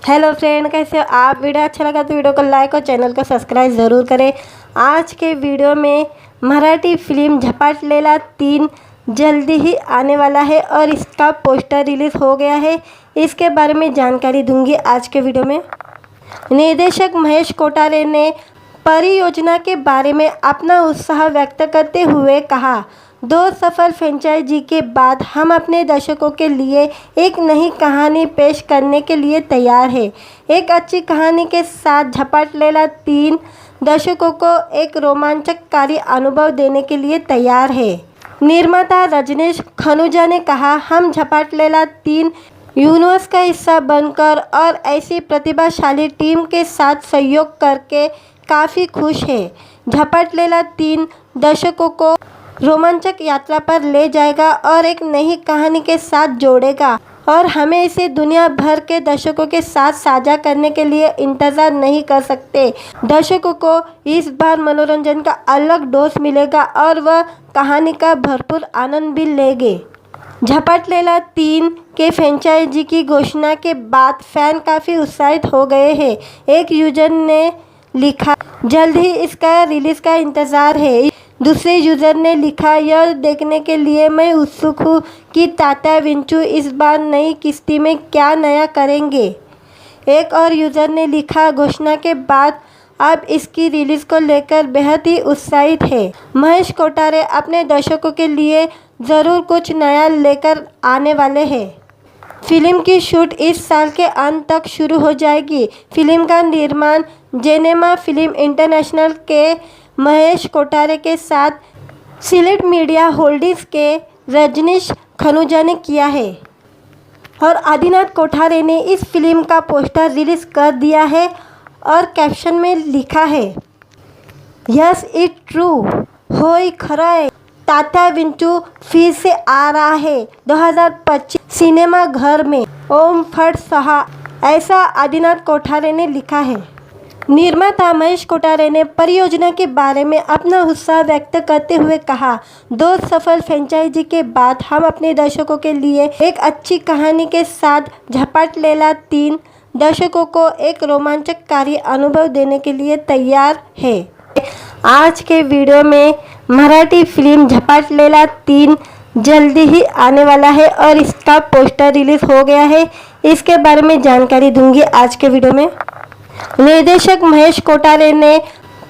Hello friend, कैसे हो आप। वीडियो अच्छा लगा तो वीडियो को लाइक और चैनल को सब्सक्राइब ज़रूर करें। आज के वीडियो में मराठी फिल्म झपाटलेला 3 जल्दी ही आने वाला है और इसका पोस्टर रिलीज़ हो गया है। इसके बारे में जानकारी दूंगी आज के वीडियो में। निर्देशक महेश कोठारे ने परियोजना के बारे में अपना उत्साह व्यक्त करते हुए कहा, 2 सफल फ्रेंचाइजी के बाद हम अपने दर्शकों के लिए एक नई कहानी पेश करने के लिए तैयार हैं। एक अच्छी कहानी के साथ झपाटलेला 3 दर्शकों को एक रोमांचकारी अनुभव देने के लिए तैयार है। निर्माता रजनीश खनूजा ने कहा, हम झपाटलेला 3 यूनिवर्स का हिस्सा बनकर और ऐसी प्रतिभाशाली टीम के साथ सहयोग करके काफ़ी खुश हैं। झपाटलेला 3 दर्शकों को रोमांचक यात्रा पर ले जाएगा और एक नई कहानी के साथ जोड़ेगा और हमें इसे दुनिया भर के दर्शकों के साथ साझा करने के लिए इंतज़ार नहीं कर सकते। दर्शकों को इस बार मनोरंजन का अलग डोज मिलेगा और वह कहानी का भरपूर आनंद भी लेंगे। झपाटलेला 3 के फ्रेंचाइजी की घोषणा के बाद फैन काफ़ी उत्साहित हो गए हैं। एक यूजर ने लिखा, जल्द ही इसका रिलीज़ का इंतज़ार है। दूसरे यूज़र ने लिखा, यह देखने के लिए मैं उत्सुक हूँ कि तात्या विंचू इस बार नई किस्ती में क्या नया करेंगे। एक और यूज़र ने लिखा, घोषणा के बाद अब इसकी रिलीज़ को लेकर बेहद ही उत्साहित है। महेश कोठारे अपने दर्शकों के लिए ज़रूर कुछ नया लेकर आने वाले हैं। फिल्म की शूट इस साल के अंत तक शुरू हो जाएगी। फिल्म का निर्माण जेनेमा फिल्म इंटरनेशनल के महेश कोठारे के साथ सिलेट मीडिया होल्डिंग्स के रजनीश खनूजा ने किया है और आदिनाथ कोठारे ने इस फिल्म का पोस्टर रिलीज़ कर दिया है और कैप्शन में लिखा है, यस इट ट्रू, होय खरंय, तात्या विंचू फिर से आ रहा है 2025 सिनेमा घर में, ओम फट सहा, ऐसा आदिनाथ कोठारे ने लिखा है। निर्माता महेश कोठारे ने परियोजना के बारे में अपना उत्साह व्यक्त करते हुए कहा, 2 सफल फ्रेंचाइजी के बाद हम अपने दर्शकों के लिए एक अच्छी कहानी के साथ झपाटलेला 3 दर्शकों को एक रोमांचकारी अनुभव देने के लिए तैयार है। आज के वीडियो में मराठी फिल्म झपाटलेला 3 जल्दी ही आने वाला है और इसका पोस्टर रिलीज़ हो गया है। इसके बारे में जानकारी दूंगी आज के वीडियो में। निर्देशक महेश कोठारे ने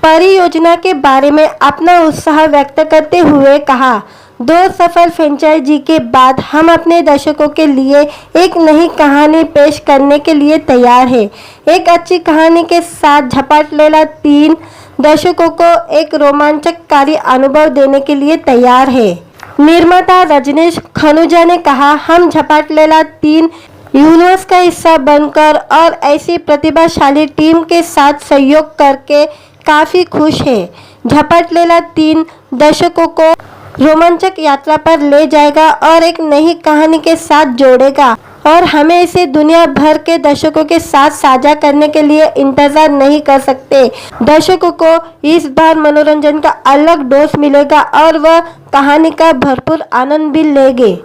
परियोजना के बारे में अपना उत्साह व्यक्त करते हुए कहा, 2 सफल फ्रेंचाइजी के बाद हम अपने दर्शकों के लिए एक नई कहानी पेश करने के लिए तैयार हैं। एक अच्छी कहानी के साथ झपाटलेला 3 दर्शकों को एक रोमांचकारी अनुभव देने के लिए तैयार है। निर्माता रजनीश खनूजा ने कहा, हम झपाटलेला 3 यूनिवर्स का हिस्सा बनकर और ऐसी प्रतिभाशाली टीम के साथ सहयोग करके काफ़ी खुश हैं। झपाटलेला 3 दर्शकों को रोमांचक यात्रा पर ले जाएगा और एक नई कहानी के साथ जोड़ेगा और हमें इसे दुनिया भर के दर्शकों के साथ साझा करने के लिए इंतज़ार नहीं कर सकते। दर्शकों को इस बार मनोरंजन का अलग डोज मिलेगा और वह कहानी का भरपूर आनंद भी लेंगे।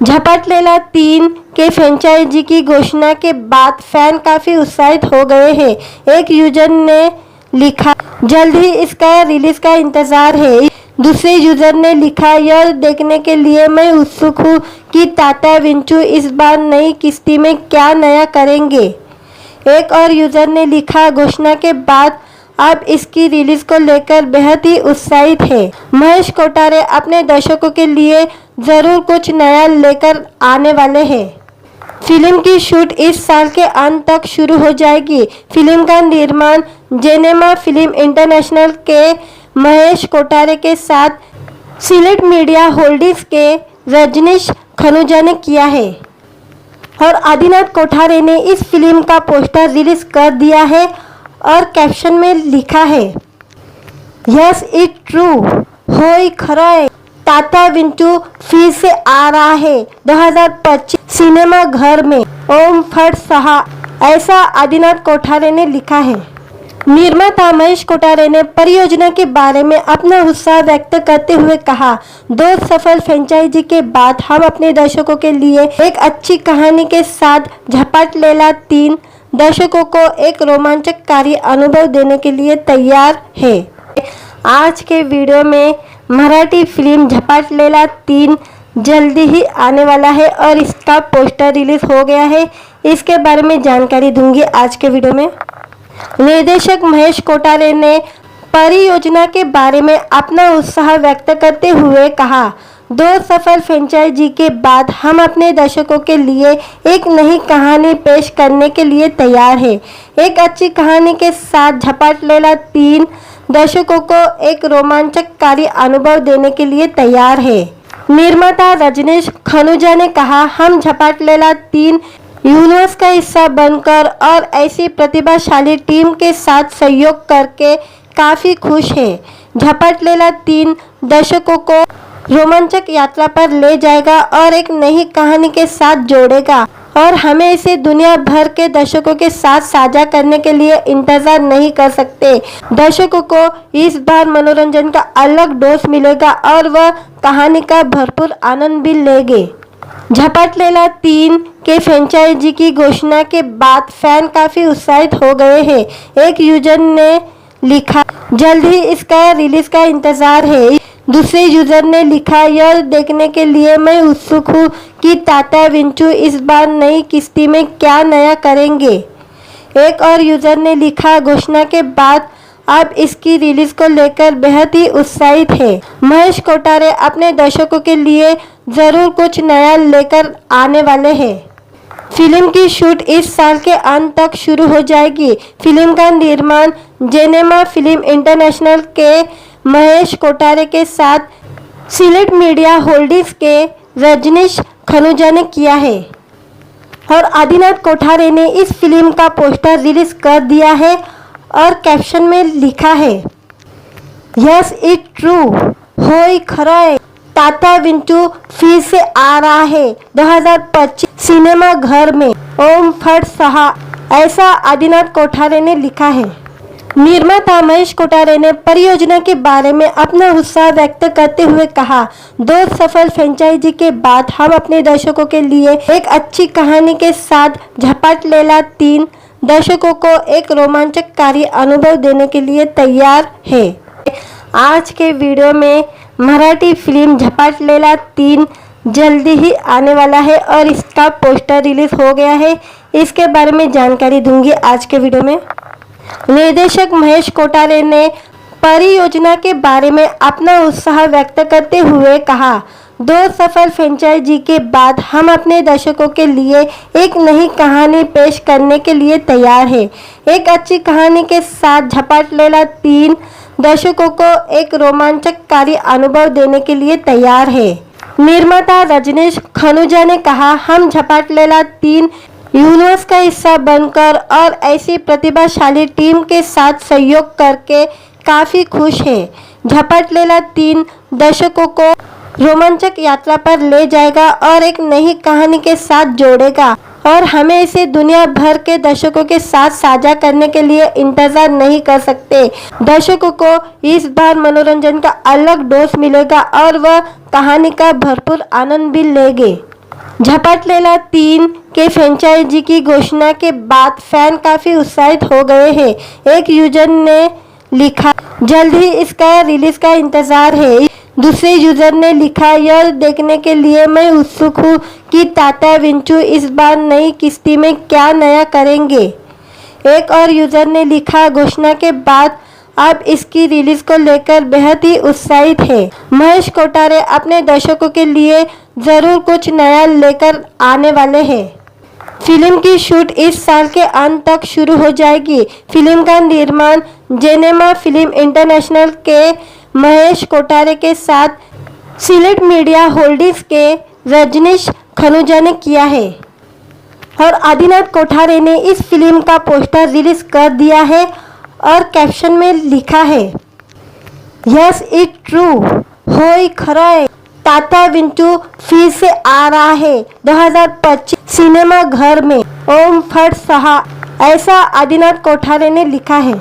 झपाटलेला 3 के फ्रेंचाइजी की घोषणा के बाद फैन काफ़ी उत्साहित हो गए हैं। एक यूजर ने लिखा, जल्द ही इसका रिलीज़ का इंतज़ार है। दूसरे यूज़र ने लिखा, यह देखने के लिए मैं उत्सुक हूँ कि तात्या विंचू इस बार नई किस्ती में क्या नया करेंगे। एक और यूज़र ने लिखा, घोषणा के बाद अब इसकी रिलीज़ को लेकर बेहद ही उत्साहित है। महेश कोठारे अपने दर्शकों के लिए ज़रूर कुछ नया लेकर आने वाले हैं। फिल्म की शूट इस साल के अंत तक शुरू हो जाएगी। फिल्म का निर्माण जेनेमा फिल्म इंटरनेशनल के महेश कोठारे के साथ सिलेट मीडिया होल्डिंग्स के रजनीश खनूजा ने किया है और आदिनाथ कोठारे ने इस फिल्म का पोस्टर रिलीज़ कर दिया है और कैप्शन में लिखा है, यस इट ट्रू, होय खरंय, तात्या विंचू फिर से आ रहा है 2025 सिनेमा घर में, ओम फट सहा, ऐसा आदिनाथ कोठारे ने लिखा है। निर्माता महेश कोठारे ने परियोजना के बारे में अपना उत्साह व्यक्त करते हुए कहा, 2 सफल फ्रेंचाइजी के बाद हम अपने दर्शकों के लिए एक अच्छी कहानी के साथ झपाटलेला 3 दर्शकों को एक रोमांचकारी अनुभव देने के लिए तैयार है। आज के वीडियो में मराठी फिल्म झपाटलेला 3 जल्दी ही आने वाला है और इसका पोस्टर रिलीज हो गया है। इसके बारे में जानकारी दूंगी आज के वीडियो में। निर्देशक महेश कोठारे ने परियोजना के बारे में अपना उत्साह व्यक्त करते हुए कहा, 2 सफल फ्रेंचाइजी के बाद हम अपने दर्शकों के लिए एक नई कहानी पेश करने के लिए तैयार हैं। एक अच्छी कहानी के साथ झपाटलेला 3 दर्शकों को एक रोमांचकारी अनुभव देने के लिए तैयार है। निर्माता रजनीश खनुजा ने कहा, हम झपाटलेला 3 यूनिवर्स का हिस्सा बनकर और ऐसी प्रतिभाशाली टीम के साथ सहयोग करके काफ़ी खुश हैं। झपाटलेला 3 दर्शकों को रोमांचक यात्रा पर ले जाएगा और एक नई कहानी के साथ जोड़ेगा और हमें इसे दुनिया भर के दर्शकों के साथ साझा करने के लिए इंतजार नहीं कर सकते। दर्शकों को इस बार मनोरंजन का अलग डोज मिलेगा और वह कहानी का भरपूर आनंद भी लेंगे। झपाटलेला 3 के फ्रेंचाइजी की घोषणा के बाद फैन काफ़ी उत्साहित हो गए हैं। एक यूजर ने लिखा, जल्द ही इसका रिलीज का इंतजार है। दूसरे यूजर ने लिखा, यह देखने के लिए मैं उत्सुक हूँ कि तात्या विंचू इस बार नई किस्ती में क्या नया करेंगे। एक और यूजर ने लिखा, घोषणा के बाद अब इसकी रिलीज को लेकर बेहद ही उत्साहित है। महेश कोठारे अपने दर्शकों के लिए ज़रूर कुछ नया लेकर आने वाले हैं। फिल्म की शूट इस साल के अंत तक शुरू हो जाएगी। फिल्म का निर्माण जेनेमा फिल्म इंटरनेशनल के महेश कोठारे के साथ सिलेट मीडिया होल्डिंग्स के रजनीश खनुजा ने किया है और आदिनाथ कोठारे ने इस फिल्म का पोस्टर रिलीज कर दिया है और कैप्शन में लिखा है, यस इट ट्रू, होय खरंय, तात्या विंचू फिर से आ रहा है 2025 सिनेमा घर में, ओम फट सहा, ऐसा आदिनाथ कोठारे ने लिखा है। निर्माता महेश कोठारे ने परियोजना के बारे में अपना उत्साह व्यक्त करते हुए कहा, 2 सफल फ्रेंचाइजी के बाद हम अपने दर्शकों के लिए एक अच्छी कहानी के साथ झपाटलेला 3 दर्शकों को एक रोमांचकारी अनुभव देने के लिए तैयार है। आज के वीडियो में मराठी फिल्म झपाटलेला 3 जल्दी ही आने वाला है और इसका पोस्टर रिलीज हो गया है। इसके बारे में जानकारी दूंगी आज के वीडियो में। निर्देशक महेश कोठारे ने परियोजना के बारे में अपना उत्साह व्यक्त करते हुए कहा, 2 सफल फ्रेंचाइजी के बाद हम अपने दर्शकों के लिए एक नई कहानी पेश करने के लिए तैयार हैं। एक अच्छी कहानी के साथ झपाटलेला 3 दर्शकों को एक रोमांचकारी अनुभव देने के लिए तैयार है। निर्माता रजनीश खनुजा ने कहा, हम झपाटलेला 3 यूनिवर्स का हिस्सा बनकर और ऐसी प्रतिभाशाली टीम के साथ सहयोग करके काफ़ी खुश हैं। झपाटलेला 3 दर्शकों को रोमांचक यात्रा पर ले जाएगा और एक नई कहानी के साथ जोड़ेगा और हमें इसे दुनिया भर के दर्शकों के साथ साझा करने के लिए इंतजार नहीं कर सकते। दर्शकों को इस बार मनोरंजन का अलग डोज मिलेगा और वह कहानी का भरपूर आनंद भी लेंगे। झपाटलेला 3 के फ्रेंचाइजी की घोषणा के बाद फैन काफ़ी उत्साहित हो गए हैं। एक यूजर ने लिखा, जल्द ही इसका रिलीज का इंतजार है। दूसरे यूजर ने लिखा, यह देखने के लिए मैं उत्सुक हूँ कि तात्या विंचू इस बार नई किस्ती में क्या नया करेंगे। एक और यूजर ने लिखा, घोषणा के बाद अब इसकी रिलीज को लेकर बेहद ही उत्साहित है। महेश कोठारे अपने दर्शकों के लिए ज़रूर कुछ नया लेकर आने वाले हैं। फिल्म की शूट इस साल के अंत तक शुरू हो जाएगी। फिल्म का निर्माण जेनेमा फिल्म इंटरनेशनल के महेश कोठारे के साथ सिलेट मीडिया होल्डिंग्स के रजनीश खनुजा ने किया है और आदिनाथ कोठारे ने इस फिल्म का पोस्टर रिलीज कर दिया है और कैप्शन में लिखा है, यस इट ट्रू, होय खरंय, तात्या विंचू फिर से आ रहा है 2025 सिनेमा घर में, ओम फट सहा, ऐसा आदिनाथ कोठारे ने लिखा है।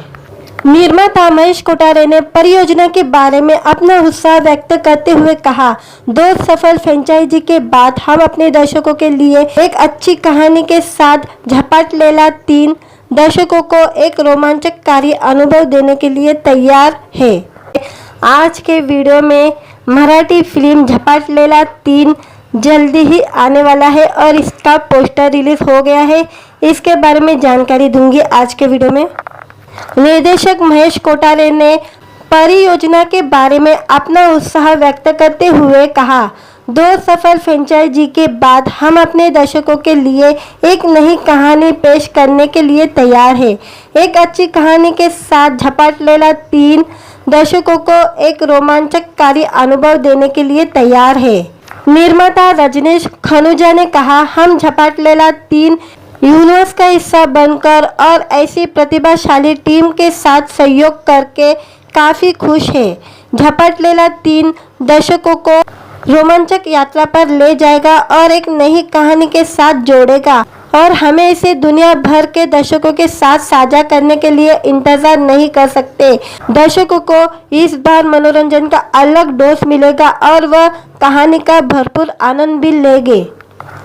निर्माता महेश कोठारे ने परियोजना के बारे में अपना उत्साह व्यक्त करते हुए कहा, 2 सफल फ्रेंचाइजी के बाद हम अपने दर्शकों के लिए एक अच्छी कहानी के साथ झपाट लेला 3 दर्शकों को एक रोमांचकारी अनुभव देने के लिए तैयार है। आज के वीडियो में मराठी फिल्म झपाट लेला 3 जल्दी ही आने वाला है और इसका पोस्टर रिलीज हो गया है। इसके बारे में जानकारी दूंगी आज के वीडियो में। निर्देशक महेश कोठारे ने परियोजना के बारे में अपना उत्साह व्यक्त करते हुए कहा, 2 सफल फ्रेंचाइजी के बाद हम अपने दर्शकों के लिए एक नई कहानी पेश करने के लिए तैयार हैं। एक अच्छी कहानी के साथ झपाट लेला 3 दर्शकों को एक रोमांचकारी अनुभव देने के लिए तैयार है। निर्माता रजनीश खनुजा ने कहा, हम झपाट लेला 3 यूनिवर्स का हिस्सा बनकर और ऐसी प्रतिभाशाली टीम के साथ सहयोग करके काफ़ी खुश हैं। झपाट लेला 3 दर्शकों को रोमांचक यात्रा पर ले जाएगा और एक नई कहानी के साथ जोड़ेगा और हमें इसे दुनिया भर के दर्शकों के साथ साझा करने के लिए इंतजार नहीं कर सकते। दर्शकों को इस बार मनोरंजन का अलग डोज मिलेगा और वह कहानी का भरपूर आनंद भी लेंगे।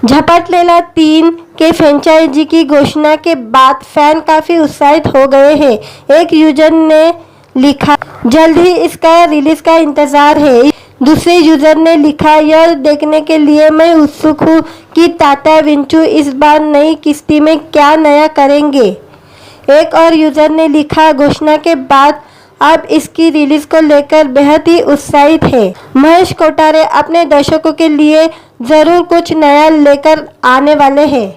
झपाट लेला 3 के फ्रेंचाइजी की घोषणा के बाद फैन काफ़ी उत्साहित हो गए हैं। एक यूजर ने लिखा, जल्द ही इसका रिलीज का इंतज़ार है। दूसरे यूजर ने लिखा, यह देखने के लिए मैं उत्सुक हूँ कि तात्या विंचू इस बार नई किस्ती में क्या नया करेंगे। एक और यूजर ने लिखा, घोषणा के बाद अब इसकी रिलीज को लेकर बेहद ही उत्साहित है। महेश कोठारे अपने दर्शकों के लिए ज़रूर कुछ नया लेकर आने वाले हैं।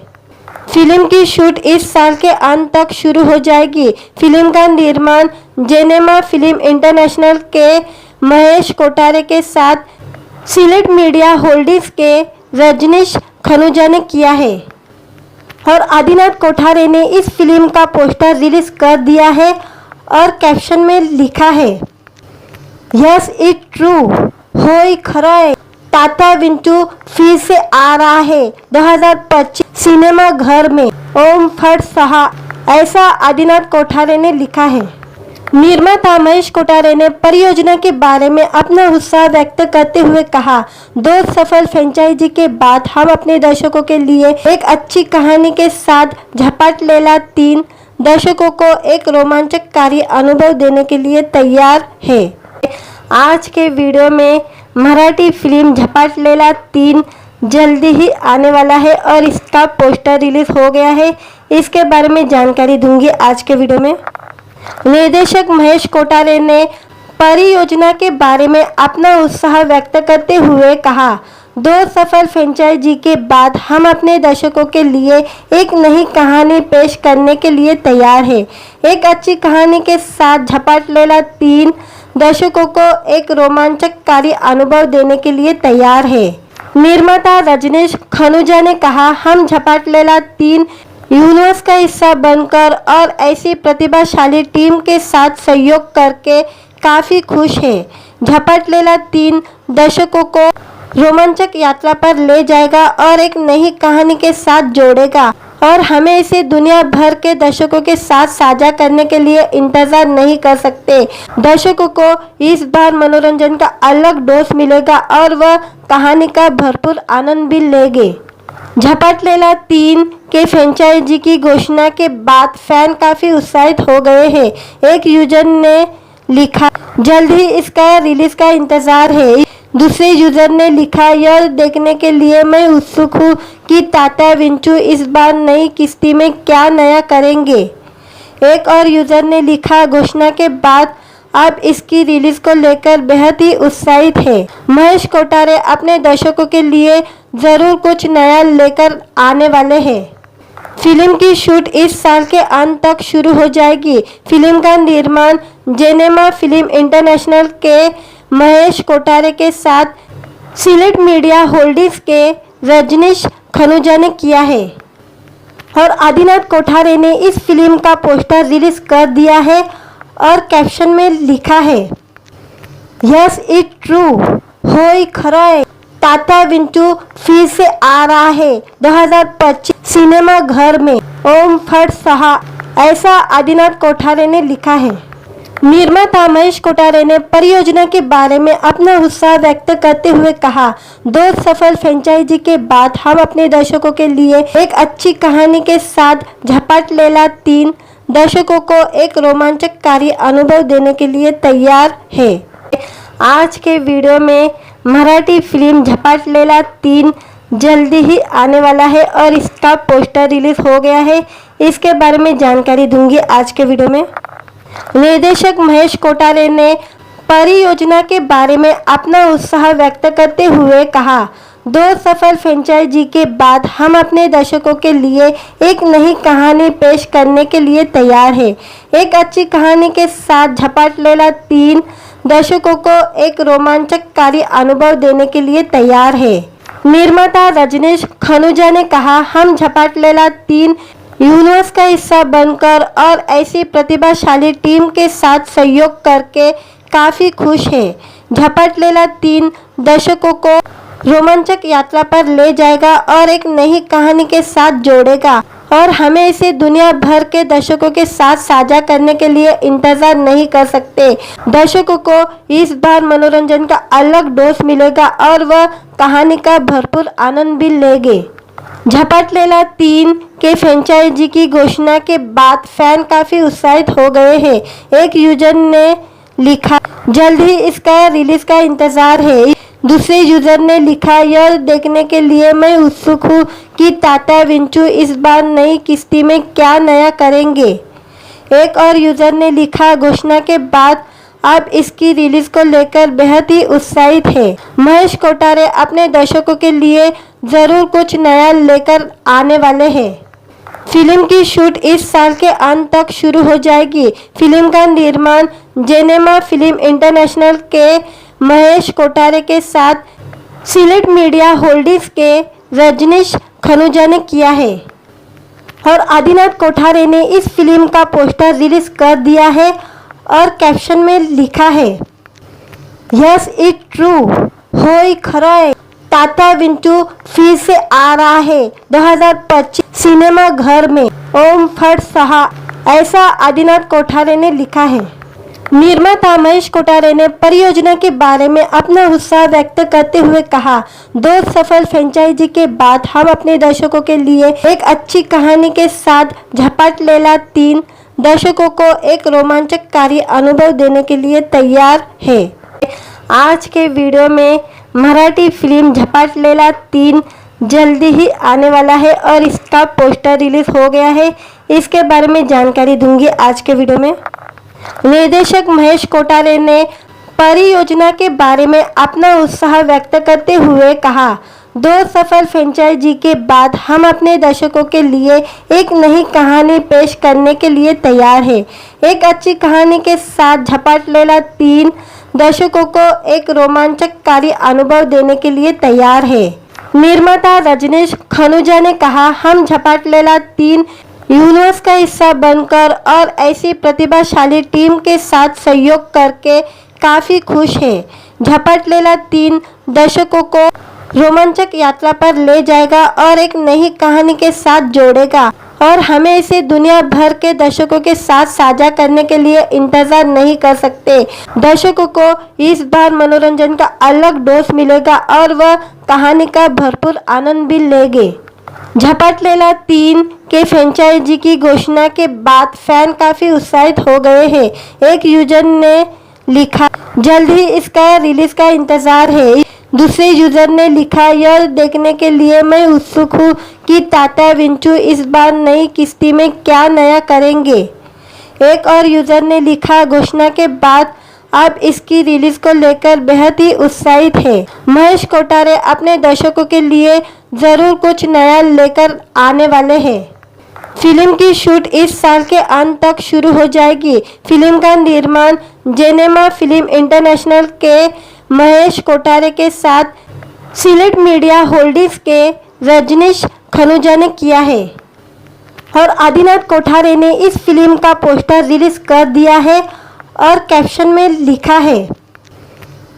फिल्म की शूट इस साल के अंत तक शुरू हो जाएगी। फिल्म का निर्माण जेनेमा फिल्म इंटरनेशनल के महेश कोठारे के साथ सिलेट मीडिया होल्डिंग्स के रजनीश खनुजा ने किया है और आदिनाथ कोठारे ने इस फिल्म का पोस्टर रिलीज कर दिया है और कैप्शन में लिखा है, यस इट ट्रू, होय खरंय, तात्या विंचू फिर से आ रहा है 2025 सिनेमा घर में, ओम फट सहा, ऐसा आदिनाथ कोठारे ने लिखा है। निर्माता महेश कोठारे ने परियोजना के बारे में अपना उत्साह व्यक्त करते हुए कहा, 2 सफल फ्रेंचाइजी के बाद हम अपने दर्शकों के लिए एक अच्छी कहानी के साथ झपाट लेला 3 दर्शकों को एक रोमांचकारी अनुभव देने के लिए तैयार है। आज के वीडियो में मराठी फिल्म झपाट लेला 3 जल्दी ही आने वाला है और इसका पोस्टर रिलीज हो गया है। इसके बारे में जानकारी दूंगी आज के वीडियो में। निर्देशक महेश कोठारे ने परियोजना के बारे में अपना उत्साह व्यक्त करते हुए कहा, 2 सफल फ्रेंचाइजी के बाद हम अपने दर्शकों के लिए एक नई कहानी पेश करने के लिए तैयार हैं। एक अच्छी कहानी के साथ झपाट लेला 3 दर्शकों को एक रोमांचकारी अनुभव देने के लिए तैयार है। निर्माता रजनीश खनुजा ने कहा, हम झपाट लेला 3 यूनिवर्स का हिस्सा बनकर और ऐसी प्रतिभाशाली टीम के साथ सहयोग करके काफ़ी खुश हैं। झपाट लेला 3 दर्शकों को रोमांचक यात्रा पर ले जाएगा और एक नई कहानी के साथ जोड़ेगा और हमें इसे दुनिया भर के दर्शकों के साथ साझा करने के लिए इंतजार नहीं कर सकते। दर्शकों को इस बार मनोरंजन का अलग डोज मिलेगा और वह कहानी का भरपूर आनंद भी लेंगे। झपाट लेला 3 के फ्रेंचाइजी की घोषणा के बाद फैन काफ़ी उत्साहित हो गए हैं। एक यूजर ने लिखा, जल्द ही इसका रिलीज का इंतज़ार है। दूसरे यूजर ने लिखा, यह देखने के लिए मैं उत्सुक हूँ कि तात्या विंचू इस बार नई किस्ती में क्या नया करेंगे। एक और यूजर ने लिखा, घोषणा के बाद अब इसकी रिलीज को लेकर बेहद ही उत्साहित है। महेश कोठारे अपने दर्शकों के लिए ज़रूर कुछ नया लेकर आने वाले हैं। फिल्म की शूट इस साल के अंत तक शुरू हो जाएगी। फिल्म का निर्माण जेनेमा फिल्म इंटरनेशनल के महेश कोठारे के साथ सिलेट मीडिया होल्डिंग्स के रजनीश खनुजा ने किया है और आदिनाथ कोठारे ने इस फिल्म का पोस्टर रिलीज कर दिया है और कैप्शन में लिखा है, यस इट ट्रू, होय खरंय, तात्या विंचू फिर से आ रहा है 2025 सिनेमा घर में, ओम फट सहा, ऐसा आदिनाथ कोठारे ने लिखा है। निर्माता महेश कोठारे ने परियोजना के बारे में अपना उत्साह व्यक्त करते हुए कहा, 2 सफल फ्रेंचाइजी के बाद हम अपने दर्शकों के लिए एक अच्छी कहानी के साथ झपाट लेला 3 दर्शकों को एक रोमांचकारी अनुभव देने के लिए तैयार है। आज के वीडियो में मराठी फिल्म झपाट लेला 3 जल्दी ही आने वाला है और इसका पोस्टर रिलीज हो गया है। इसके बारे में जानकारी दूंगी आज के वीडियो में। निर्देशक महेश कोठारे ने परियोजना के बारे में अपना उत्साह व्यक्त करते हुए कहा, 2 सफल फ्रेंचाइजी के बाद हम अपने दर्शकों के लिए एक नई कहानी पेश करने के लिए तैयार हैं। एक अच्छी कहानी के साथ झपाट लेला 3 दर्शकों को एक रोमांचकारी अनुभव देने के लिए तैयार है। निर्माता रजनीश खनुजा ने कहा, हम झपाट लेला 3 यूनिवर्स का हिस्सा बनकर और ऐसी प्रतिभाशाली टीम के साथ सहयोग करके काफ़ी खुश हैं। झपाट लेला 3 दर्शकों को रोमांचक यात्रा पर ले जाएगा और एक नई कहानी के साथ जोड़ेगा और हमें इसे दुनिया भर के दर्शकों के साथ साझा करने के लिए इंतजार नहीं कर सकते। दर्शकों को इस बार मनोरंजन का अलग डोज मिलेगा और वह कहानी का भरपूर आनंद भी लेंगे। झपाट लेला 3 के फ्रेंचाइजी की घोषणा के बाद फैन काफ़ी उत्साहित हो गए हैं। एक यूजर ने लिखा, जल्द ही इसका रिलीज का इंतज़ार है। दूसरे यूजर ने लिखा, यह देखने के लिए मैं उत्सुक हूँ कि तात्या विंचू इस बार नई किस्ती में क्या नया करेंगे। एक और यूजर ने लिखा, घोषणा के बाद अब इसकी रिलीज को लेकर बेहद ही उत्साहित है। महेश कोठारे अपने दर्शकों के लिए ज़रूर कुछ नया लेकर आने वाले हैं। फिल्म की शूट इस साल के अंत तक शुरू हो जाएगी। फिल्म का निर्माण जेनेमा फिल्म इंटरनेशनल के महेश कोठारे के साथ सिलेट मीडिया होल्डिंग्स के रजनीश खनुजा ने किया है और आदिनाथ कोठारे ने इस फिल्म का पोस्टर रिलीज कर दिया है और कैप्शन में लिखा है, यस इट ट्रू, होय खरंय, तात्या विंचू फिर से आ रहा है 2025 सिनेमा घर में, ओम फट सहा, ऐसा आदिनाथ कोठारे ने लिखा है। निर्माता महेश कोठारे ने परियोजना के बारे में अपना उत्साह व्यक्त करते हुए कहा, 2 सफल फ्रेंचाइजी के बाद हम अपने दर्शकों के लिए एक अच्छी कहानी के साथ झपाट लेला 3 दर्शकों को एक रोमांचकारी अनुभव देने के लिए तैयार है। आज के वीडियो में मराठी फिल्म झपाट लेला 3 जल्दी ही आने वाला है और इसका पोस्टर रिलीज हो गया है। इसके बारे में जानकारी दूंगी आज के वीडियो में। निर्देशक महेश कोठारे ने परियोजना के बारे में अपना उत्साह व्यक्त करते हुए कहा, 2 सफल फ्रेंचाइजी के बाद हम अपने दर्शकों के लिए एक नई कहानी पेश करने के लिए तैयार हैं। एक अच्छी कहानी के साथ झपाट लेला 3 दर्शकों को एक रोमांचकारी अनुभव देने के लिए तैयार है। निर्माता रजनीश खनुजा ने कहा, हम झपाट लेला 3 यूनिवर्स का हिस्सा बनकर और ऐसी प्रतिभाशाली टीम के साथ सहयोग करके काफ़ी खुश हैं। झपाट लेला 3 दर्शकों को रोमांचक यात्रा पर ले जाएगा और एक नई कहानी के साथ जोड़ेगा और हमें इसे दुनिया भर के दर्शकों के साथ साझा करने के लिए इंतजार नहीं कर सकते। दर्शकों को इस बार मनोरंजन का अलग डोज मिलेगा और वह कहानी का भरपूर आनंद भी लेंगे। झपाट लेला 3 के फ्रेंचाइजी की घोषणा के बाद फैन काफ़ी उत्साहित हो गए हैं। एक यूजर ने लिखा, जल्द ही इसका रिलीज का इंतज़ार है। दूसरे यूजर ने लिखा, यह देखने के लिए मैं उत्सुक हूँ कि तात्या विंचू इस बार नई किस्ती में क्या नया करेंगे। एक और यूजर ने लिखा, घोषणा के बाद अब इसकी रिलीज को लेकर बेहद ही उत्साहित है। महेश कोठारे अपने दर्शकों के लिए ज़रूर कुछ नया लेकर आने वाले हैं। फिल्म की शूट इस साल के अंत तक शुरू हो जाएगी। फिल्म का निर्माण जेनेमा फिल्म इंटरनेशनल के महेश कोठारे के साथ सिलेट मीडिया होल्डिंग्स के रजनीश खनुजा ने किया है और आदिनाथ कोठारे ने इस फिल्म का पोस्टर रिलीज कर दिया है और कैप्शन में लिखा है,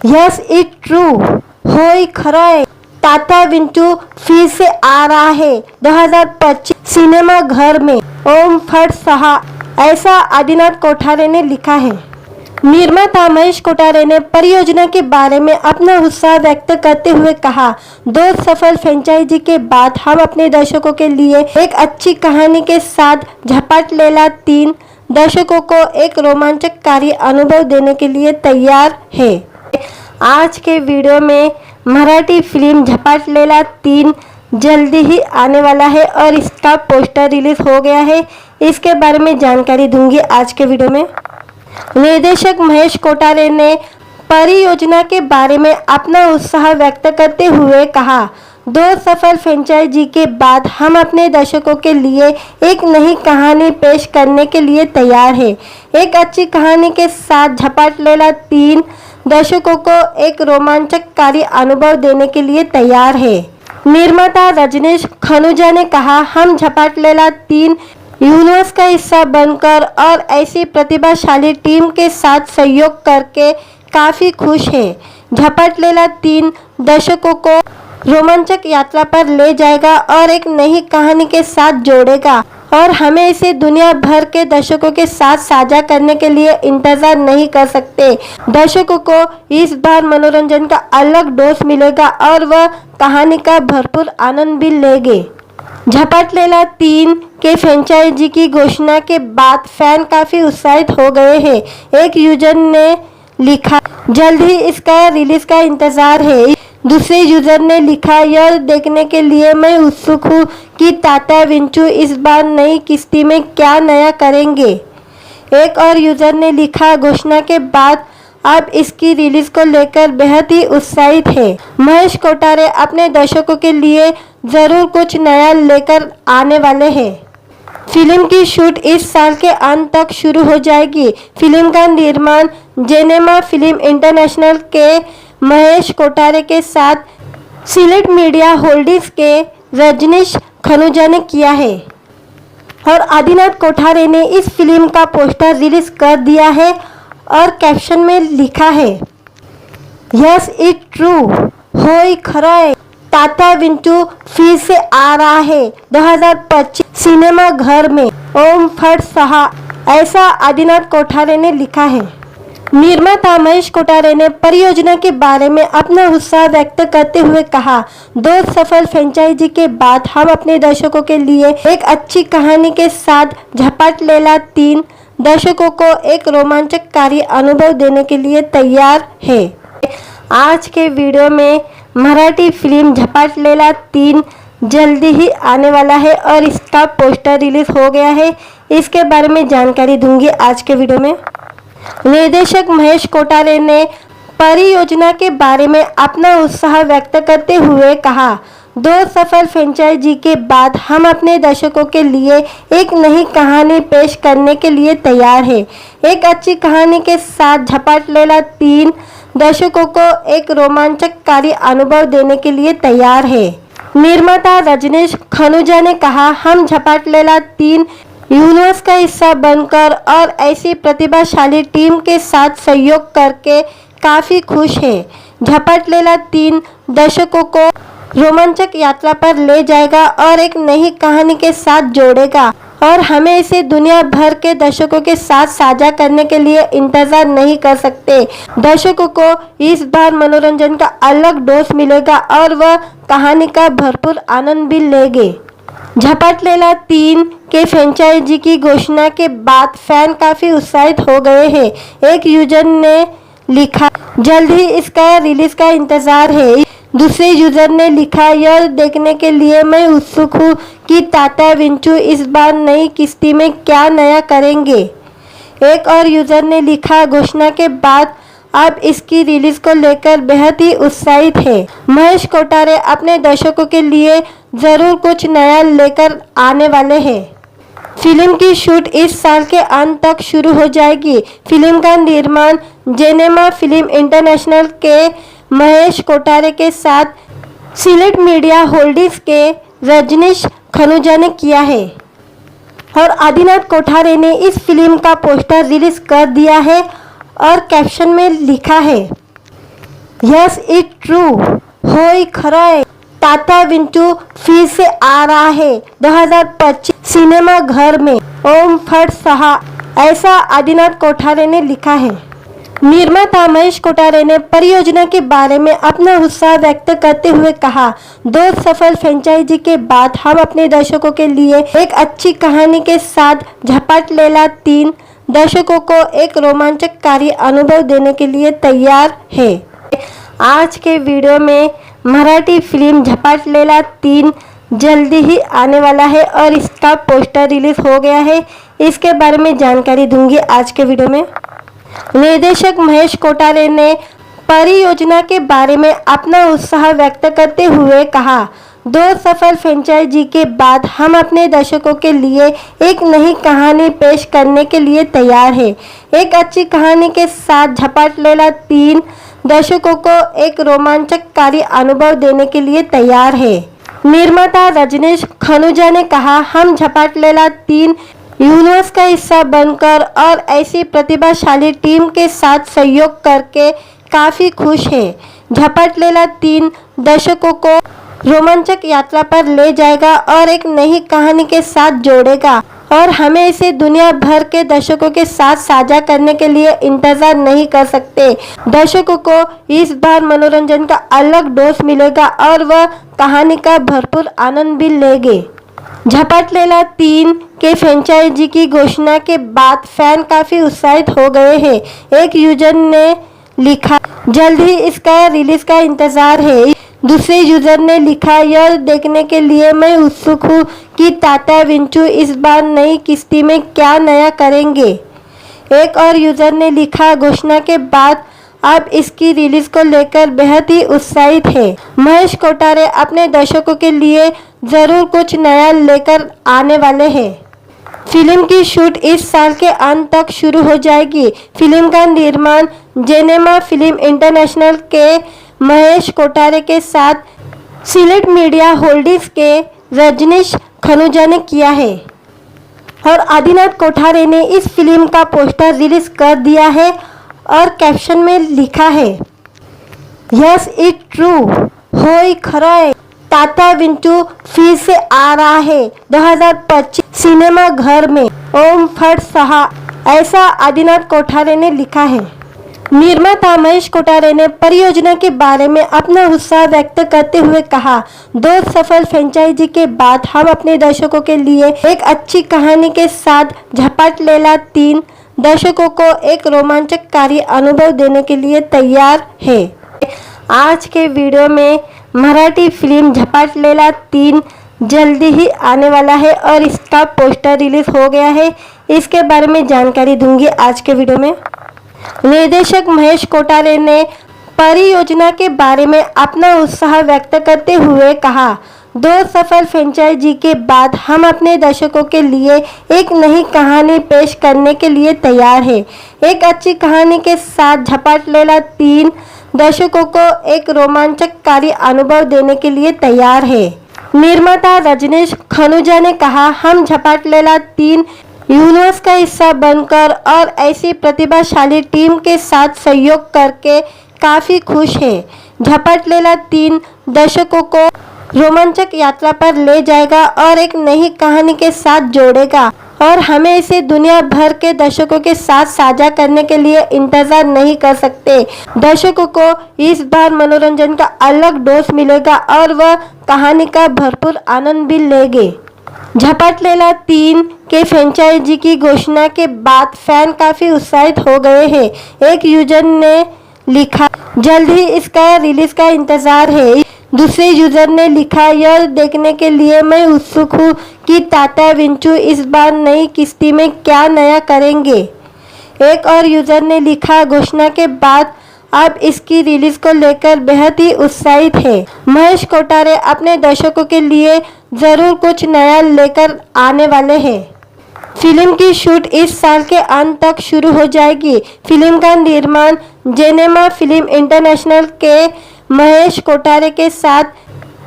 यस इट ट्रू, होय खरंय, तात्या विंचू फिर से आ रहा है 2025 सिनेमा घर में, ओम फट सहा, ऐसा आदिनाथ कोठारे ने लिखा है। निर्माता महेश कोठारे ने परियोजना के बारे में अपना उत्साह व्यक्त करते हुए कहा, 2 सफल फ्रेंचाइजी के बाद हम अपने दर्शकों के लिए एक अच्छी कहानी के साथ झपाट लेला 3 दर्शकों को एक रोमांचकारी अनुभव देने के लिए तैयार है। आज के वीडियो में मराठी फिल्म झपाट लेला 3 जल्दी ही आने वाला है और इसका पोस्टर रिलीज हो गया है। इसके बारे में जानकारी दूंगी आज के वीडियो में। निर्देशक महेश कोठारे ने परियोजना के बारे में अपना उत्साह व्यक्त करते हुए कहा, 2 सफल फ्रेंचाइजी के बाद हम अपने दर्शकों के लिए एक नई कहानी पेश करने के लिए तैयार है। एक अच्छी कहानी के साथ झपाट लेला 3 दर्शकों को एक रोमांचकारी अनुभव देने के लिए तैयार है। निर्माता रजनीश खनुजा ने कहा, हम झपाट लेला 3 यूनिवर्स का हिस्सा बनकर और ऐसी प्रतिभाशाली टीम के साथ सहयोग करके काफ़ी खुश हैं। झपाट लेला 3 दर्शकों को रोमांचक यात्रा पर ले जाएगा और एक नई कहानी के साथ जोड़ेगा और हमें इसे दुनिया भर के दर्शकों के साथ साझा करने के लिए इंतजार नहीं कर सकते। दर्शकों को इस बार मनोरंजन का अलग डोज मिलेगा और वह कहानी का भरपूर आनंद भी लेंगे। झपाट लेला 3 के फ्रेंचाइजी की घोषणा के बाद फैन काफ़ी उत्साहित हो गए हैं। एक यूजर ने लिखा, जल्द ही इसका रिलीज का इंतज़ार है। दूसरे यूजर ने लिखा, यह देखने के लिए मैं उत्सुक हूँ कि ताता विंचू इस बार नई किस्ती में क्या नया करेंगे। एक और यूजर ने लिखा, घोषणा के बाद अब इसकी रिलीज को लेकर बेहद ही उत्साहित है। महेश कोठारे अपने दर्शकों के लिए ज़रूर कुछ नया लेकर आने वाले हैं। फिल्म की शूट इस साल के अंत तक शुरू हो जाएगी। फिल्म का निर्माण जेनेमा फिल्म इंटरनेशनल के महेश कोठारे के साथ सिलेट मीडिया होल्डिंग्स के रजनीश खनुजा ने किया है और आदिनाथ कोठारे ने इस फिल्म का पोस्टर रिलीज कर दिया है और कैप्शन में लिखा है, यस इट ट्रू, होय खरंय, ताता विंचू फिर से आ रहा है 2025 सिनेमा घर में, ओम फट सहा, ऐसा आदिनाथ कोठारे ने लिखा है। निर्माता महेश कोठारे ने परियोजना के बारे में अपना उत्साह व्यक्त करते हुए कहा, 2 सफल फ्रेंचाइजी के बाद हम अपने दर्शकों के लिए एक अच्छी कहानी के साथ झपाट लेला 3 दर्शकों को एक रोमांचकारी अनुभव देने के लिए तैयार है। आज के वीडियो में मराठी फिल्म झपाट लेला 3 जल्दी ही आने वाला है और इसका पोस्टर रिलीज हो गया है। इसके बारे में जानकारी दूंगी आज के वीडियो में। निर्देशक महेश कोठारे ने परियोजना के बारे में अपना उत्साह व्यक्त करते हुए कहा, 2 सफल फ्रेंचाइजी के बाद हम अपने दर्शकों के लिए एक नई कहानी पेश करने के लिए तैयार है। एक अच्छी कहानी के साथ झपाट लेला 3 दर्शकों को एक रोमांचकारी अनुभव देने के लिए तैयार है। निर्माता रजनीश खनुजा ने कहा, हम झपाट लेला 3 यूनिवर्स का हिस्सा बनकर और ऐसी प्रतिभाशाली टीम के साथ सहयोग करके काफ़ी खुश हैं। झपाट लेला 3 दर्शकों को रोमांचक यात्रा पर ले जाएगा और एक नई कहानी के साथ जोड़ेगा और हमें इसे दुनिया भर के दर्शकों के साथ साझा करने के लिए इंतजार नहीं कर सकते। दर्शकों को इस बार मनोरंजन का अलग डोज मिलेगा और वह कहानी का भरपूर आनंद भी लेंगे। झपाट लेला 3 के फ्रेंचाइजी की घोषणा के बाद फैन काफ़ी उत्साहित हो गए हैं। एक यूजर ने लिखा, जल्द ही इसका रिलीज का इंतज़ार है। दूसरे यूजर ने लिखा, यह देखने के लिए मैं उत्सुक हूँ कि ताता विंचू इस बार नई किस्ती में क्या नया करेंगे। एक और यूजर ने लिखा, घोषणा के बाद अब इसकी रिलीज को लेकर बेहद ही उत्साहित है। महेश कोठारे अपने दर्शकों के लिए ज़रूर कुछ नया लेकर आने वाले हैं। फिल्म की शूट इस साल के अंत तक शुरू हो जाएगी। फिल्म का निर्माण जेनेमा फिल्म इंटरनेशनल के महेश कोठारे के साथ सिलेट मीडिया होल्डिंग्स के रजनीश खनुजा ने किया है और आदिनाथ कोठारे ने इस फिल्म का पोस्टर रिलीज कर दिया है और कैप्शन में लिखा है, यस इट ट्रू, होय खरंय, ताता विंचू फिर से आ रहा है 2025 सिनेमा घर में, ओम फट सहा, ऐसा आदिनाथ कोठारे ने लिखा है। निर्माता महेश कोठारे ने परियोजना के बारे में अपना उत्साह व्यक्त करते हुए कहा, 2 सफल फ्रेंचाइजी के बाद हम अपने दर्शकों के लिए एक अच्छी कहानी के साथ झपाट लेला 3 दर्शकों को एक रोमांचकारी अनुभव देने के लिए तैयार है। आज के वीडियो में मराठी फिल्म झपाट लेला 3 जल्दी ही आने वाला है और इसका पोस्टर रिलीज हो गया है। इसके बारे में जानकारी दूंगी आज के वीडियो में। निर्देशक महेश कोठारे ने परियोजना के बारे में अपना उत्साह व्यक्त करते हुए कहा, 2 सफल फ्रेंचाइजी के बाद हम अपने दर्शकों के लिए एक नई कहानी पेश करने के लिए तैयार है। एक अच्छी कहानी के साथ झपाट लेला 3 दर्शकों को एक रोमांचकारी अनुभव देने के लिए तैयार है। निर्माता रजनीश खनुजा ने कहा, हम झपाट लेला 3 यूनिवर्स का हिस्सा बनकर और ऐसी प्रतिभाशाली टीम के साथ सहयोग करके काफ़ी खुश हैं। झपाट लेला 3 दर्शकों को रोमांचक यात्रा पर ले जाएगा और एक नई कहानी के साथ जोड़ेगा और हमें इसे दुनिया भर के दर्शकों के साथ साझा करने के लिए इंतजार नहीं कर सकते। दर्शकों को इस बार मनोरंजन का अलग डोज मिलेगा और वह कहानी का भरपूर आनंद भी लेंगे। झपाट लेला 3 के फ्रेंचाइजी की घोषणा के बाद फैन काफ़ी उत्साहित हो गए हैं। एक यूजर ने लिखा, जल्द ही इसका रिलीज का इंतज़ार है। दूसरे यूजर ने लिखा, यह देखने के लिए मैं उत्सुक हूँ कि तात्या विंचू इस बार नई किस्ती में क्या नया करेंगे। एक और यूजर ने लिखा, घोषणा के बाद अब इसकी रिलीज को लेकर बेहद ही उत्साहित है। महेश कोठारे अपने दर्शकों के लिए ज़रूर कुछ नया लेकर आने वाले हैं। फिल्म की शूट इस साल के अंत तक शुरू हो जाएगी। फिल्म का निर्माण जेनेमा फिल्म इंटरनेशनल के महेश कोठारे के साथ सिलेट मीडिया होल्डिंग्स के रजनीश खनुजा ने किया है और आदिनाथ कोठारे ने इस फिल्म का पोस्टर रिलीज कर दिया है और कैप्शन में लिखा है, यस इट ट्रू, होय खरंय, तात्या विंचू फिर से आ रहा है 2025 सिनेमा घर में, ओम फट सहा, ऐसा आदिनाथ कोठारे ने लिखा है। निर्माता महेश कोठारे ने परियोजना के बारे में अपना उत्साह व्यक्त करते हुए कहा, 2 सफल फ्रेंचाइजी के बाद हम अपने दर्शकों के लिए एक अच्छी कहानी के साथ झपाट लेला 3 दर्शकों को एक रोमांचकारी अनुभव देने के लिए तैयार है। आज के वीडियो में मराठी फिल्म झपाट लेला 3 जल्दी ही आने वाला है और इसका पोस्टर रिलीज हो गया है। इसके बारे में जानकारी दूंगी आज के वीडियो में। निर्देशक महेश कोठारे ने परियोजना के बारे में अपना उत्साह व्यक्त करते हुए कहा, 2 सफल फ्रेंचाइजी के बाद हम अपने दर्शकों के लिए एक नई कहानी पेश करने के लिए तैयार है। एक अच्छी कहानी के साथ झपाट लेला 3 दर्शकों को एक रोमांचकारी अनुभव देने के लिए तैयार है। निर्माता रजनीश खनुजा ने कहा, हम झपाट लेला 3 यूनिवर्स का हिस्सा बनकर और ऐसी प्रतिभाशाली टीम के साथ सहयोग करके काफ़ी खुश हैं। झपाट लेला 3 दर्शकों को रोमांचक यात्रा पर ले जाएगा और एक नई कहानी के साथ जोड़ेगा और हमें इसे दुनिया भर के दर्शकों के साथ साझा करने के लिए इंतजार नहीं कर सकते। दर्शकों को इस बार मनोरंजन का अलग डोज मिलेगा और वह कहानी का भरपूर आनंद भी लेंगे। झपाट लेला 3 के फ्रेंचाइजी की घोषणा के बाद फैन काफ़ी उत्साहित हो गए हैं। एक यूजर ने लिखा, जल्द ही इसका रिलीज का इंतज़ार है। दूसरे यूजर ने लिखा, यह देखने के लिए मैं उत्सुक हूँ कि तात्या विंचू इस बार नई किस्ती में क्या नया करेंगे। एक और यूजर ने लिखा, घोषणा के बाद अब इसकी रिलीज को लेकर बेहद ही उत्साहित है। महेश कोठारे अपने दर्शकों के लिए ज़रूर कुछ नया लेकर आने वाले हैं। फिल्म की शूट इस साल के अंत तक शुरू हो जाएगी। फिल्म का निर्माण जेनेमा फिल्म इंटरनेशनल के महेश कोठारे के साथ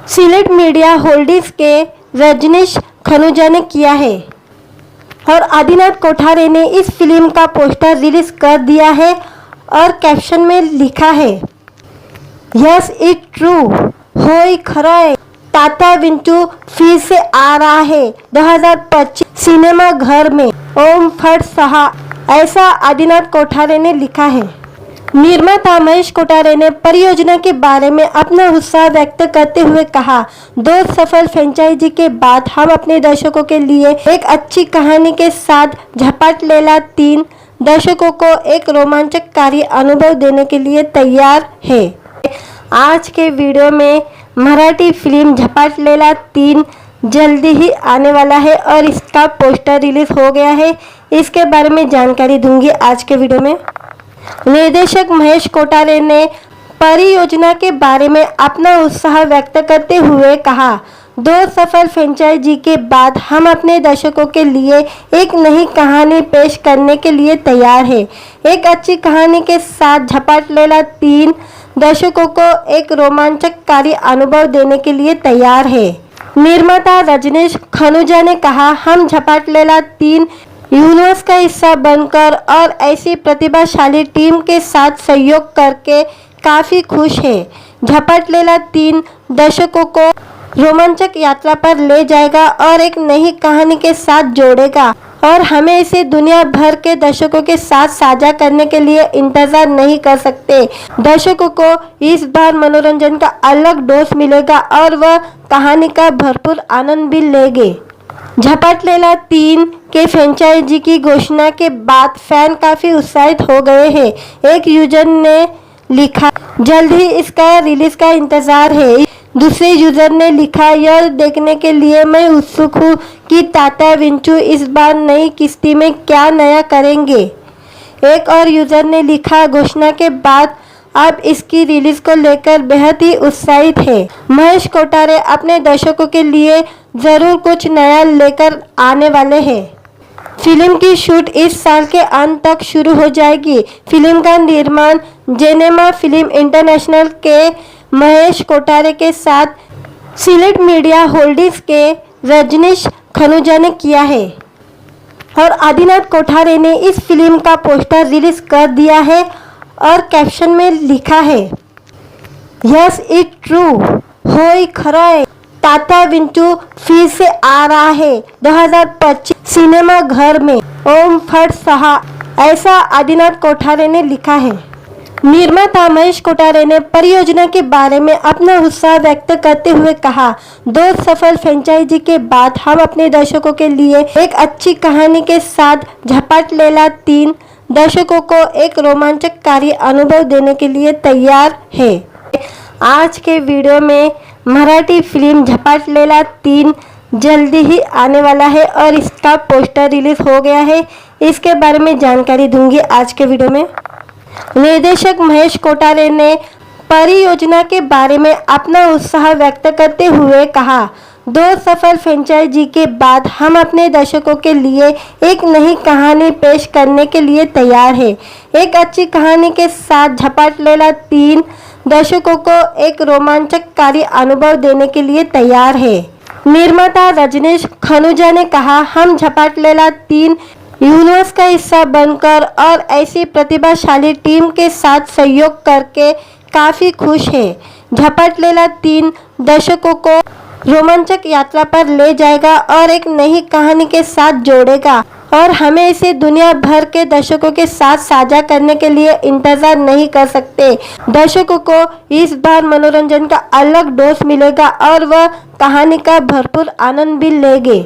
सिलेट मीडिया होल्डिंग्स के रजनीश खनुजा ने किया है और आदिनाथ कोठारे ने इस फिल्म का पोस्टर रिलीज कर दिया है और कैप्शन में लिखा है, यस इट ट्रू, होय खरंय, तात्या विंचू फिर से आ रहा है 2025 सिनेमा घर में, ओम फट सहा, ऐसा आदिनाथ कोठारे ने लिखा है। निर्माता महेश कोठारे ने परियोजना के बारे में अपना उत्साह व्यक्त करते हुए कहा, 2 सफल फ्रेंचाइजी के बाद हम अपने दर्शकों के लिए एक अच्छी कहानी के साथ झपाट लेला 3 दर्शकों को एक रोमांचकारी अनुभव देने के लिए तैयार है। आज के वीडियो में मराठी फिल्म झपाट लेला 3 जल्दी ही आने वाला है और इसका पोस्टर रिलीज हो गया है। इसके बारे में जानकारी दूंगी आज के वीडियो में। निर्देशक महेश कोठारे ने परियोजना के बारे में अपना उत्साह व्यक्त करते हुए कहा, 2 सफल फ्रेंचाइजी के बाद हम अपने दर्शकों के लिए एक नई कहानी पेश करने के लिए तैयार है। एक अच्छी कहानी के साथ झपाट लेला 3 दर्शकों को एक रोमांचकारी अनुभव देने के लिए तैयार है। निर्माता रजनीश खनुजा ने कहा, हम झपाट लेला 3 यूनिवर्स का हिस्सा बनकर और ऐसी प्रतिभाशाली टीम के साथ सहयोग करके काफ़ी खुश हैं। झपाट लेला 3 दर्शकों को रोमांचक यात्रा पर ले जाएगा और एक नई कहानी के साथ जोड़ेगा और हमें इसे दुनिया भर के दर्शकों के साथ साझा करने के लिए इंतजार नहीं कर सकते। दर्शकों को इस बार मनोरंजन का अलग डोज मिलेगा और वह कहानी का भरपूर आनंद भी लेंगे। झपाट लेला 3 के फ्रेंचाइजी की घोषणा के बाद फैन काफ़ी उत्साहित हो गए हैं। एक यूजर ने लिखा, जल्द ही इसका रिलीज का इंतज़ार है। दूसरे यूजर ने लिखा, यह देखने के लिए मैं उत्सुक हूँ कि तात्या विंचू इस बार नई किस्ती में क्या नया करेंगे। एक और यूजर ने लिखा, घोषणा के बाद अब इसकी रिलीज को लेकर बेहद ही उत्साहित है। महेश कोठारे अपने दर्शकों के लिए ज़रूर कुछ नया लेकर आने वाले हैं। फिल्म की शूट इस साल के अंत तक शुरू हो जाएगी। फिल्म का निर्माण जेनेमा फिल्म इंटरनेशनल के महेश कोठारे के साथ सिलेट मीडिया होल्डिंग्स के रजनीश खनुजा ने किया है और आदिनाथ कोठारे ने इस फिल्म का पोस्टर रिलीज कर दिया है और कैप्शन में लिखा है, यस इट ट्रू, होय खरंय, तात्या विंचू फिर से आ रहा है 2025 सिनेमा घर में, ओम फट सहा, ऐसा आदिनाथ कोठारे ने लिखा है। निर्माता महेश कोठारे ने परियोजना के बारे में अपना उत्साह व्यक्त करते हुए कहा, 2 सफल फ्रेंचाइजी के बाद हम अपने दर्शकों के लिए एक अच्छी कहानी के साथ झपाट लेला 3 दर्शकों को एक रोमांचकारी अनुभव देने के लिए तैयार है। आज के वीडियो में मराठी फिल्म झपाट लेला 3 जल्दी ही आने वाला है और इसका पोस्टर रिलीज हो गया है। इसके बारे में जानकारी दूंगी आज के वीडियो में। निर्देशक महेश कोठारे ने परियोजना के बारे में अपना उत्साह व्यक्त करते हुए कहा, 2 सफल फ्रेंचाइजी के बाद हम अपने दर्शकों के लिए एक नई कहानी पेश करने के लिए तैयार है। एक अच्छी कहानी के साथ झपाट लेला 3 दर्शकों को एक रोमांचकारी अनुभव देने के लिए तैयार है। निर्माता रजनीश खनुजा ने कहा, हम झपाट लेला 3 यूनिवर्स का हिस्सा बनकर और ऐसी प्रतिभाशाली टीम के साथ सहयोग करके काफ़ी खुश हैं। झपाट लेला 3 दर्शकों को रोमांचक यात्रा पर ले जाएगा और एक नई कहानी के साथ जोड़ेगा और हमें इसे दुनिया भर के दर्शकों के साथ साझा करने के लिए इंतजार नहीं कर सकते। दर्शकों को इस बार मनोरंजन का अलग डोज मिलेगा और वह कहानी का भरपूर आनंद भी लेंगे।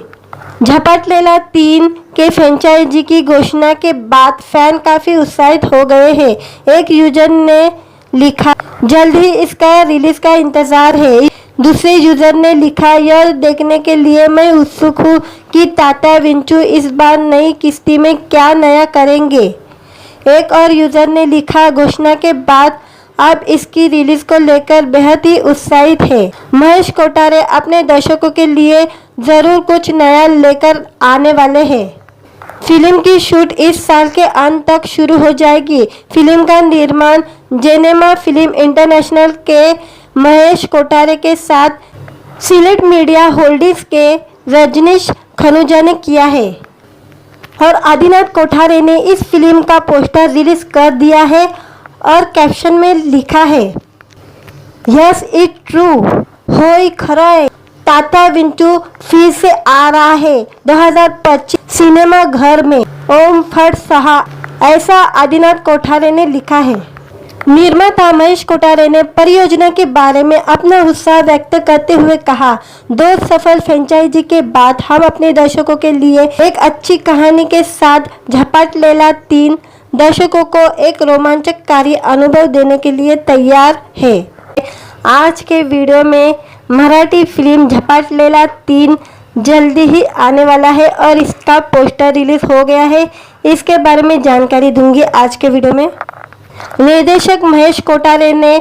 झपाट लेला 3 के फ्रेंचाइजी की घोषणा के बाद फैन काफ़ी उत्साहित हो गए हैं। एक यूजर ने लिखा, जल्द ही इसका रिलीज का इंतज़ार है। दूसरे यूजर ने लिखा, यह देखने के लिए मैं उत्सुक हूँ कि तात्या विंचू इस बार नई किस्ती में क्या नया करेंगे। एक और यूजर ने लिखा, घोषणा के बाद अब इसकी रिलीज को लेकर बेहद ही उत्साहित है। महेश कोठारे अपने दर्शकों के लिए ज़रूर कुछ नया लेकर आने वाले हैं। फिल्म की शूट इस साल के अंत तक शुरू हो जाएगी। फिल्म का निर्माण जेनेमा फिल्म इंटरनेशनल के महेश कोठारे के साथ सिलेट मीडिया होल्डिंग्स के रजनीश खनुजा ने किया है और आदिनाथ कोठारे ने इस फिल्म का पोस्टर रिलीज कर दिया है और कैप्शन में लिखा है, यस इट ट्रू, होय खरंय, तात्या विंचू फिर से आ रहा है 2025 सिनेमा घर में, ओम फट सहा, ऐसा आदिनाथ कोठारे ने लिखा है। निर्माता महेश कोठारे ने परियोजना के बारे में अपना उत्साह व्यक्त करते हुए कहा, 2 सफल फ्रेंचाइजी के बाद हम अपने दर्शकों के लिए एक अच्छी कहानी के साथ झपाट लेला 3 दर्शकों को एक रोमांचकारी अनुभव देने के लिए तैयार है। आज के वीडियो में मराठी फिल्म झपाट लेला 3 जल्दी ही आने वाला है और इसका पोस्टर रिलीज हो गया है। इसके बारे में जानकारी दूंगी आज के वीडियो में। निर्देशक महेश कोठारे ने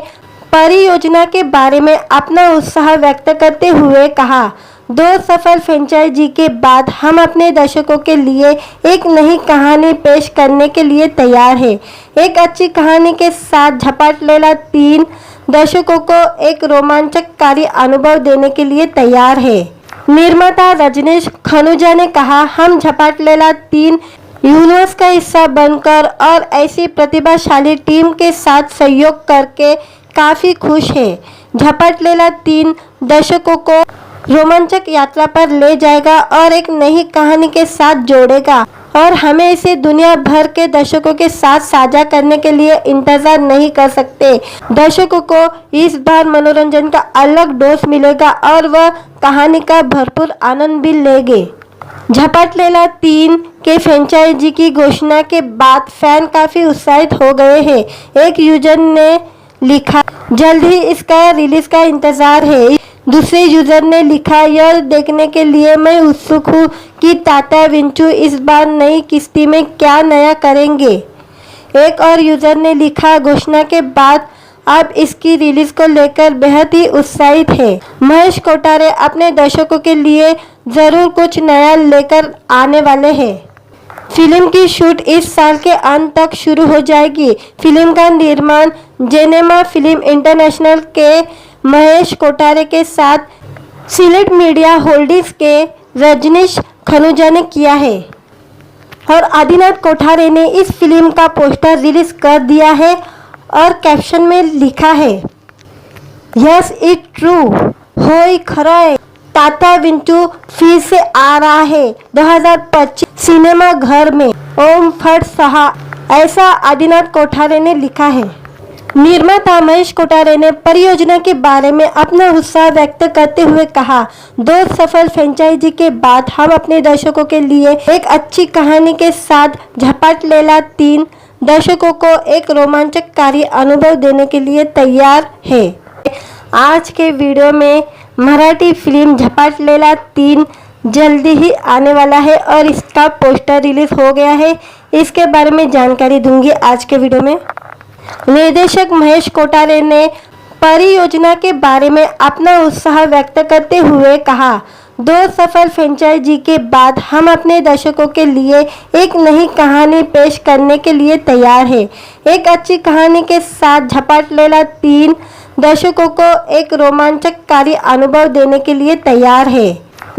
परियोजना के बारे में अपना उत्साह व्यक्त करते हुए कहा, 2 सफल फ्रेंचाइजी के बाद हम अपने दर्शकों के लिए एक नई कहानी पेश करने के लिए तैयार है। एक अच्छी कहानी के साथ झपाट लेला 3 दर्शकों को एक रोमांचकारी अनुभव देने के लिए तैयार है। निर्माता रजनीश खनुजा ने कहा, हम झपाट लेला 3 यूनिवर्स का हिस्सा बनकर और ऐसी प्रतिभाशाली टीम के साथ सहयोग करके काफ़ी खुश हैं। झपाट लेला 3 दर्शकों को रोमांचक यात्रा पर ले जाएगा और एक नई कहानी के साथ जोड़ेगा और हमें इसे दुनिया भर के दर्शकों के साथ साझा करने के लिए इंतजार नहीं कर सकते। दर्शकों को इस बार मनोरंजन का अलग डोज मिलेगा और वह कहानी का भरपूर आनंद भी लेंगे। झपाट लेला 3 के फ्रेंचाइजी की घोषणा के बाद फैन काफ़ी उत्साहित हो गए हैं। एक यूजर ने लिखा, जल्द ही इसका रिलीज का इंतज़ार है। दूसरे यूजर ने लिखा, यह देखने के लिए मैं उत्सुक हूँ कि तात्या विंचू इस बार नई किस्ती में क्या नया करेंगे। एक और यूजर ने लिखा, घोषणा के बाद अब इसकी रिलीज को लेकर बेहद ही उत्साहित है। महेश कोठारे अपने दर्शकों के लिए ज़रूर कुछ नया लेकर आने वाले हैं। फिल्म की शूट इस साल के अंत तक शुरू हो जाएगी। फिल्म का निर्माण जेनेमा फिल्म इंटरनेशनल के महेश कोठारे के साथ सिलेट मीडिया होल्डिंग्स के रजनीश खनुजा ने किया है और आदिनाथ कोठारे ने इस फिल्म का पोस्टर रिलीज कर दिया है और कैप्शन में लिखा है, यस इट ट्रू, होय खरंय, तात्या विंचू फिर से आ रहा है 2025 सिनेमा घर में, ओम फट सहा, ऐसा आदिनाथ कोठारे ने लिखा है। निर्माता महेश कोठारे ने परियोजना के बारे में अपना उत्साह व्यक्त करते हुए कहा, 2 सफल फ्रेंचाइजी के बाद हम अपने दर्शकों के लिए एक अच्छी कहानी के साथ झपाट लेला 3 दर्शकों को एक रोमांचकारी अनुभव देने के लिए तैयार है। आज के वीडियो में मराठी फिल्म झपाट लेला 3 जल्दी ही आने वाला है और इसका पोस्टर रिलीज हो गया है। इसके बारे में जानकारी दूंगी आज के वीडियो में। निर्देशक महेश कोठारे ने परियोजना के बारे में अपना उत्साह व्यक्त करते हुए कहा, 2 सफल फ्रेंचाइजी के बाद हम अपने दर्शकों के लिए एक नई कहानी पेश करने के लिए तैयार है। एक अच्छी कहानी के साथ झपाट लेला 3 दर्शकों को एक रोमांचकारी अनुभव देने के लिए तैयार है।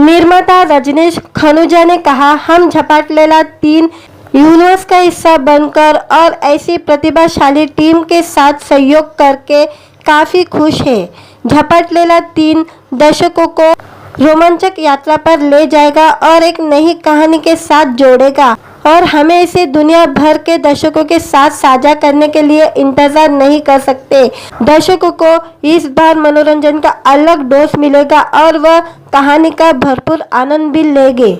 निर्माता रजनीश खनुजा ने कहा, हम झपाट लेला 3 यूनिवर्स का हिस्सा बनकर और ऐसी प्रतिभाशाली टीम के साथ सहयोग करके काफ़ी खुश हैं। झपाट लेला 3 दर्शकों को रोमांचक यात्रा पर ले जाएगा और एक नई कहानी के साथ जोड़ेगा और हमें इसे दुनिया भर के दर्शकों के साथ साझा करने के लिए इंतजार नहीं कर सकते। दर्शकों को इस बार मनोरंजन का अलग डोज मिलेगा और वह कहानी का भरपूर आनंद भी लेंगे।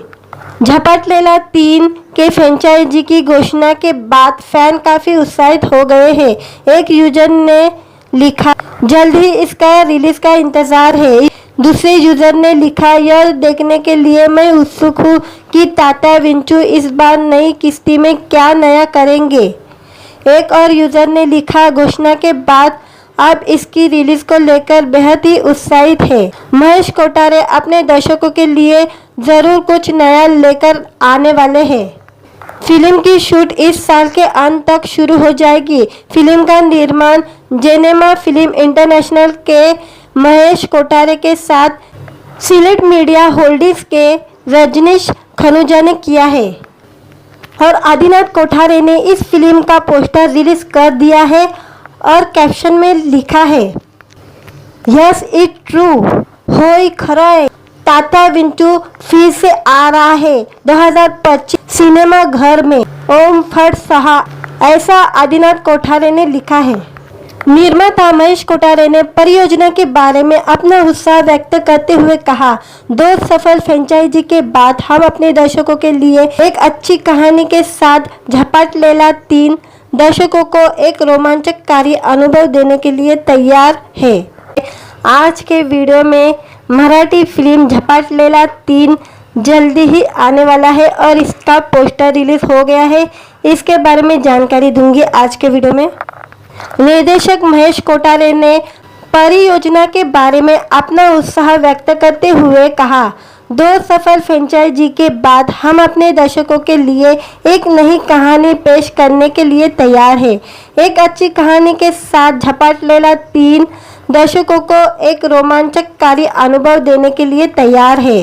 झपाट लेला 3 के फ्रेंचाइजी की घोषणा के बाद फैन काफ़ी उत्साहित हो गए हैं। एक यूजर ने लिखा, जल्द ही इसका रिलीज का इंतज़ार है। दूसरे यूजर ने लिखा, यह देखने के लिए मैं उत्सुक हूँ कि तात्या विंचू इस बार नई किस्ती में क्या नया करेंगे। एक और यूजर ने लिखा, घोषणा के बाद अब इसकी रिलीज को लेकर बेहद ही उत्साहित है। महेश कोठारे अपने दर्शकों के लिए ज़रूर कुछ नया लेकर आने वाले हैं। फिल्म की शूट इस साल के अंत तक शुरू हो जाएगी। फिल्म का निर्माण जेनेमा फिल्म इंटरनेशनल के महेश कोठारे के साथ सिलेट मीडिया होल्डिंग्स के रजनीश खनुजा ने किया है और आदिनाथ कोठारे ने इस फिल्म का पोस्टर रिलीज कर दिया है और कैप्शन में लिखा है, यस इट ट्रू, होय खरंय, तात्या विंचू फिर से आ रहा है 2025 सिनेमा घर में, ओम फट सहा, ऐसा आदिनाथ कोठारे ने लिखा है। निर्माता महेश कोठारे ने परियोजना के बारे में अपना उत्साह व्यक्त करते हुए कहा, 2 सफल फ्रेंचाइजी के बाद हम अपने दर्शकों के लिए एक अच्छी कहानी के साथ झपाट लेला 3 दर्शकों को एक रोमांचकारी अनुभव देने के लिए तैयार है। आज के वीडियो में मराठी फिल्म झपाट लेला 3 जल्दी ही आने वाला है और इसका पोस्टर रिलीज हो गया है। इसके बारे में जानकारी दूंगी आज के वीडियो में। निर्देशक महेश कोठारे ने परियोजना के बारे में अपना उत्साह व्यक्त करते हुए कहा, 2 सफल फ्रेंचाइजी के बाद हम अपने दर्शकों के लिए एक नई कहानी पेश करने के लिए तैयार हैं। एक अच्छी कहानी के साथ झपाट लेला 3 दर्शकों को एक रोमांचकारी अनुभव देने के लिए तैयार है।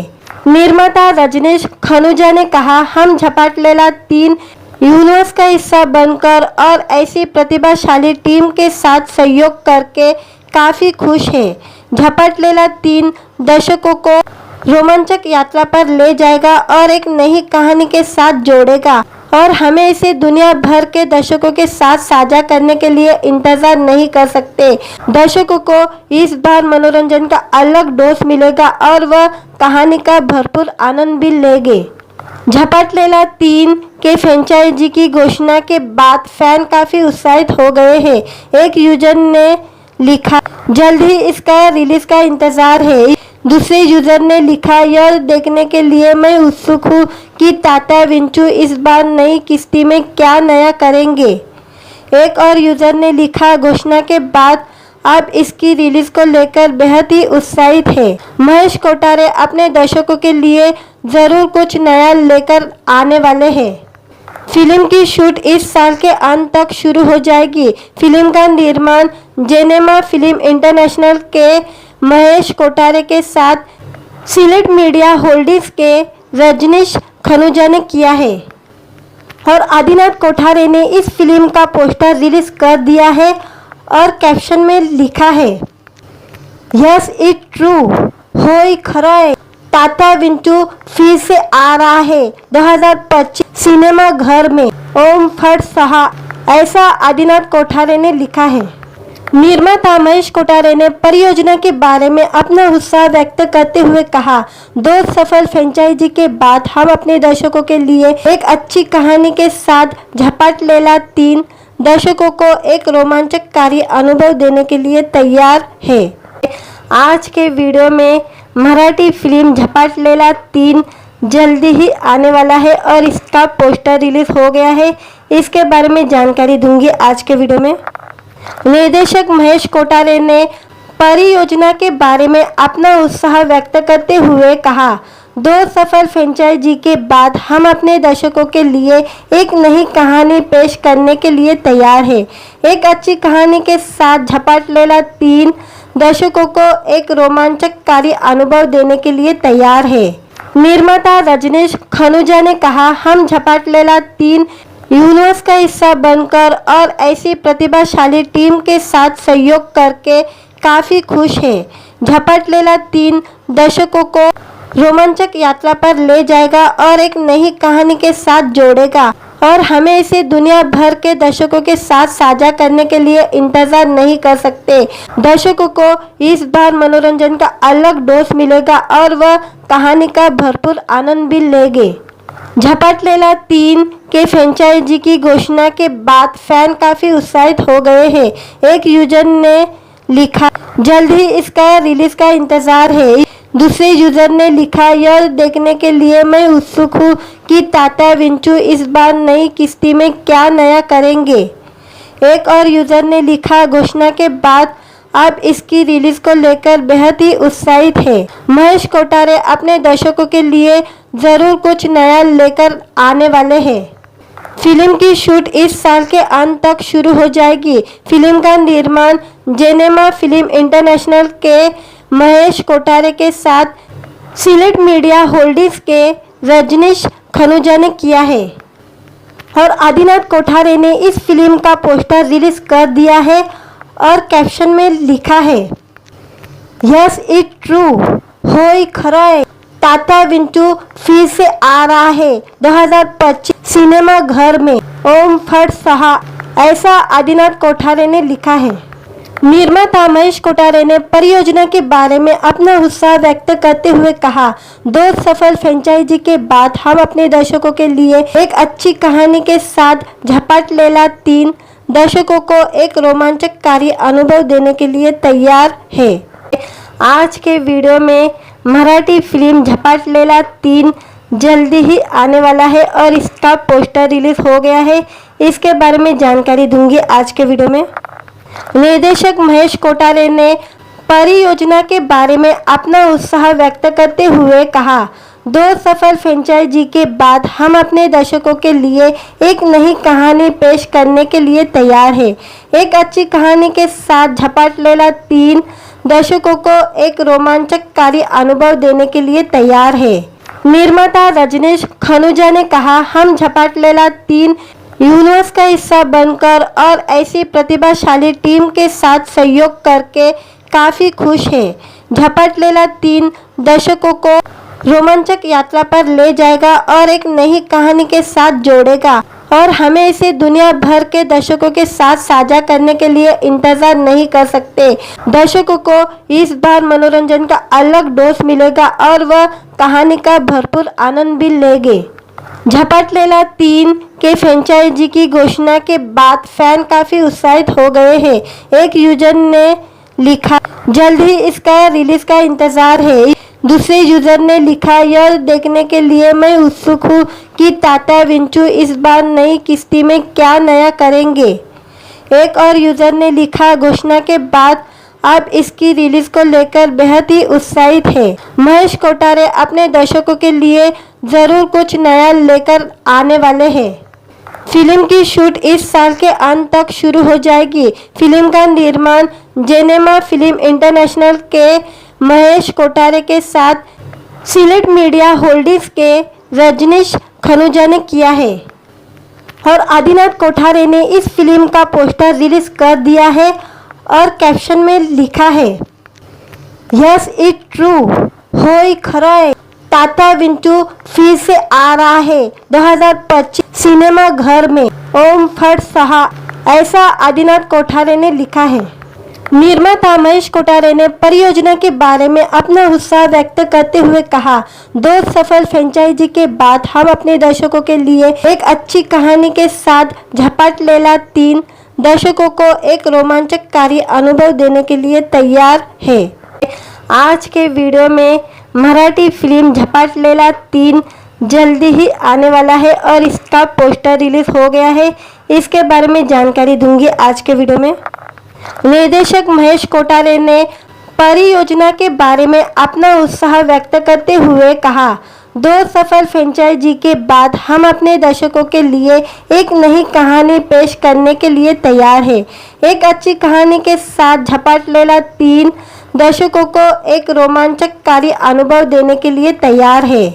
निर्माता रजनीश खनुजा ने कहा, हम झपाट लेला 3 यूनिवर्स का हिस्सा बनकर और ऐसी प्रतिभाशाली टीम के साथ सहयोग करके काफ़ी खुश हैं। झपाट लेला 3 दर्शकों को रोमांचक यात्रा पर ले जाएगा और एक नई कहानी के साथ जोड़ेगा और हमें इसे दुनिया भर के दर्शकों के साथ साझा करने के लिए इंतजार नहीं कर सकते। दर्शकों को इस बार मनोरंजन का अलग डोज मिलेगा और वह कहानी का भरपूर आनंद भी लेंगे। झपाट लेला 3 के फ्रेंचाइजी की घोषणा के बाद फैन काफ़ी उत्साहित हो गए हैं। एक यूजर ने लिखा, जल्द ही इसका रिलीज का इंतज़ार है। दूसरे यूजर ने लिखा, यह देखने के लिए मैं उत्सुक हूँ कि तात्या विंचू इस बार नई किस्ती में क्या नया करेंगे। एक और यूजर ने लिखा, घोषणा के बाद अब इसकी रिलीज को लेकर बेहद ही उत्साहित है। महेश कोठारे अपने दर्शकों के लिए ज़रूर कुछ नया लेकर आने वाले हैं। फिल्म की शूट इस साल के अंत तक शुरू हो जाएगी। फिल्म का निर्माण जेनेमा फिल्म इंटरनेशनल के महेश कोठारे के साथ सिलेट मीडिया होल्डिंग्स के रजनीश खनुजा ने किया है और आदिनाथ कोठारे ने इस फिल्म का पोस्टर रिलीज कर दिया है और कैप्शन में लिखा है, यस इट ट्रू, होय खरंय, तात्या विंचू फिर से आ रहा है 2025 सिनेमा घर में, ओम फट सहा, ऐसा आदिनाथ कोठारे ने लिखा है। निर्माता महेश कोठारे ने परियोजना के बारे में अपना उत्साह व्यक्त करते हुए कहा, 2 सफल फ्रेंचाइजी के बाद हम अपने दर्शकों के लिए एक अच्छी कहानी के साथ झपाट लेला 3 दर्शकों को एक रोमांचकारी अनुभव देने के लिए तैयार है। आज के वीडियो में मराठी फिल्म झपाट लेला 3 जल्दी ही आने वाला है और इसका पोस्टर रिलीज हो गया है। इसके बारे में जानकारी दूंगी आज के वीडियो में। निर्देशक महेश कोठारे ने परियोजना के बारे में अपना उत्साह व्यक्त करते हुए कहा, 2 सफल फ्रेंचाइजी के बाद हम अपने दर्शकों के लिए एक नई कहानी पेश करने के लिए तैयार हैं। एक अच्छी कहानी के साथ झपाट लेला 3 दर्शकों को एक रोमांचकारी अनुभव देने के लिए तैयार है। निर्माता रजनीश खनुजा ने कहा, हम झपाट लेला 3 यूनिवर्स का हिस्सा बनकर और ऐसी प्रतिभाशाली टीम के साथ सहयोग करके काफ़ी खुश हैं। झपाट लेला 3 दर्शकों को रोमांचक यात्रा पर ले जाएगा और एक नई कहानी के साथ जोड़ेगा और हमें इसे दुनिया भर के दर्शकों के साथ साझा करने के लिए इंतजार नहीं कर सकते। दर्शकों को इस बार मनोरंजन का अलग डोज मिलेगा और वह कहानी का भरपूर आनंद भी लेंगे। झपाट लेला 3 के फ्रेंचाइजी की घोषणा के बाद फैन काफ़ी उत्साहित हो गए हैं। एक यूजर ने लिखा, जल्द ही इसका रिलीज का इंतज़ार है। दूसरे यूजर ने लिखा, यह देखने के लिए मैं उत्सुक हूँ कि तात्या विंचू इस बार नई किस्ती में क्या नया करेंगे। एक और यूजर ने लिखा, घोषणा के बाद अब इसकी रिलीज को लेकर बेहद ही उत्साहित है। महेश कोठारे अपने दर्शकों के लिए ज़रूर कुछ नया लेकर आने वाले हैं। फिल्म की शूट इस साल के अंत तक शुरू हो जाएगी। फिल्म का निर्माण जेनेमा फिल्म इंटरनेशनल के महेश कोठारे के साथ सिलेट मीडिया होल्डिंग्स के रजनीश खनुजा ने किया है और आदिनाथ कोठारे ने इस फिल्म का पोस्टर रिलीज कर दिया है और कैप्शन में लिखा है, यस इट ट्रू, होय खरंय, तात्या विंचू फिर से आ रहा है 2025 सिनेमा घर में, ओम फट सहा, ऐसा आदिनाथ कोठारे ने लिखा है। निर्माता महेश कोठारे ने परियोजना के बारे में अपना उत्साह व्यक्त करते हुए कहा, 2 सफल फ्रेंचाइजी के बाद हम अपने दर्शकों के लिए एक अच्छी कहानी के साथ झपाट लेला 3 दर्शकों को एक रोमांचकारी अनुभव देने के लिए तैयार है। आज के वीडियो में मराठी फिल्म झपाट लेला 3 जल्दी ही आने वाला है और इसका पोस्टर रिलीज हो गया है। इसके बारे में जानकारी दूंगी आज के वीडियो में। निर्देशक महेश कोठारे ने परियोजना के बारे में अपना उत्साह व्यक्त करते हुए कहा, 2 सफल फ्रेंचाइजी के बाद हम अपने दर्शकों के लिए एक नई कहानी पेश करने के लिए तैयार हैं। एक अच्छी कहानी के साथ झपाट लेला 3 दर्शकों को एक रोमांचकारी अनुभव देने के लिए तैयार है। निर्माता रजनीश खनुजा ने कहा, हम झपाट लेला 3 यूनिवर्स का हिस्सा बनकर और ऐसी प्रतिभाशाली टीम के साथ सहयोग करके काफ़ी खुश हैं। झपाट लेला 3 दर्शकों को रोमांचक यात्रा पर ले जाएगा और एक नई कहानी के साथ जोड़ेगा और हमें इसे दुनिया भर के दर्शकों के साथ साझा करने के लिए इंतजार नहीं कर सकते। दर्शकों को इस बार मनोरंजन का अलग डोज मिलेगा और वह कहानी का भरपूर आनंद भी लेंगे। झपाट लेला 3 के फ्रेंचाइजी की घोषणा के बाद फैन काफ़ी उत्साहित हो गए हैं। एक यूजर ने लिखा, जल्द ही इसका रिलीज का इंतज़ार है। दूसरे यूजर ने लिखा, यह देखने के लिए मैं उत्सुक हूँ कि तात्या विंचू इस बार नई किस्ती में क्या नया करेंगे। एक और यूजर ने लिखा, घोषणा के बाद अब इसकी रिलीज को लेकर बेहद ही उत्साहित है। महेश कोठारे अपने दर्शकों के लिए ज़रूर कुछ नया लेकर आने वाले हैं। फिल्म की शूट इस साल के अंत तक शुरू हो जाएगी। फिल्म का निर्माण जेनेमा फिल्म इंटरनेशनल के महेश कोठारे के साथ सिलेट मीडिया होल्डिंग्स के रजनीश खनुजा ने किया है और आदिनाथ कोठारे ने इस फिल्म का पोस्टर रिलीज कर दिया है और कैप्शन में लिखा है, यस इट ट्रू, होय खरंय, तात्या विंचू फिर से आ रहा है 2025 सिनेमा घर में, ओम फट सहा, ऐसा आदिनाथ कोठारे ने लिखा है। निर्माता महेश कोठारे ने परियोजना के बारे में अपना उत्साह व्यक्त करते हुए कहा, 2 सफल फ्रेंचाइजी के बाद हम अपने दर्शकों के लिए एक अच्छी कहानी के साथ झपाट लेला 3 दर्शकों को एक रोमांचकारी अनुभव देने के लिए तैयार है। आज के वीडियो में मराठी फिल्म झपाट लेला 3 जल्दी ही आने वाला है और इसका पोस्टर रिलीज हो गया है। इसके बारे में जानकारी दूंगी आज के वीडियो में। निर्देशक महेश कोठारे ने परियोजना के बारे में अपना उत्साह व्यक्त करते हुए कहा, 2 सफल फ्रेंचाइजी के बाद हम अपने दर्शकों के लिए एक नई कहानी पेश करने के लिए तैयार हैं। एक अच्छी कहानी के साथ झपाट लेला 3 दर्शकों को एक रोमांचकारी अनुभव देने के लिए तैयार है।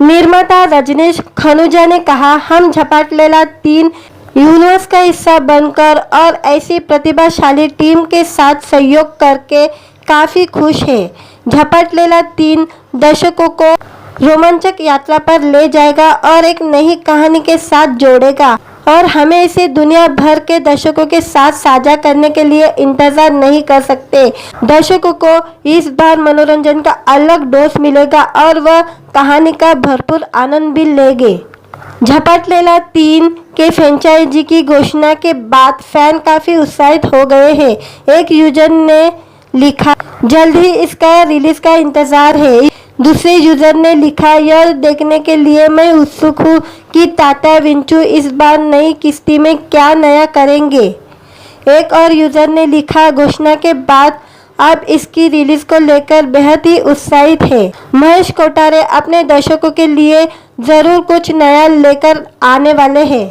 निर्माता रजनीश खनुजा ने कहा, हम झपाट लेला 3 यूनिवर्स का हिस्सा बनकर और ऐसी प्रतिभाशाली टीम के साथ सहयोग करके काफ़ी खुश हैं। झपाट लेला 3 दर्शकों को रोमांचक यात्रा पर ले जाएगा और एक नई कहानी के साथ जोड़ेगा और हमें इसे दुनिया भर के दर्शकों के साथ साझा करने के लिए इंतजार नहीं कर सकते। दर्शकों को इस बार मनोरंजन का अलग डोज मिलेगा और वह कहानी का भरपूर आनंद भी लेंगे। झपाट लेला 3 के फ्रेंचाइजी की घोषणा के बाद फैन काफ़ी उत्साहित हो गए हैं। एक यूजर ने लिखा, जल्द ही इसका रिलीज का इंतज़ार है। दूसरे यूजर ने लिखा, यह देखने के लिए मैं उत्सुक हूँ कि तात्या विंचू इस बार नई किस्ती में क्या नया करेंगे। एक और यूजर ने लिखा, घोषणा के बाद अब इसकी रिलीज को लेकर बेहद ही उत्साहित है। महेश कोठारे अपने दर्शकों के लिए ज़रूर कुछ नया लेकर आने वाले हैं।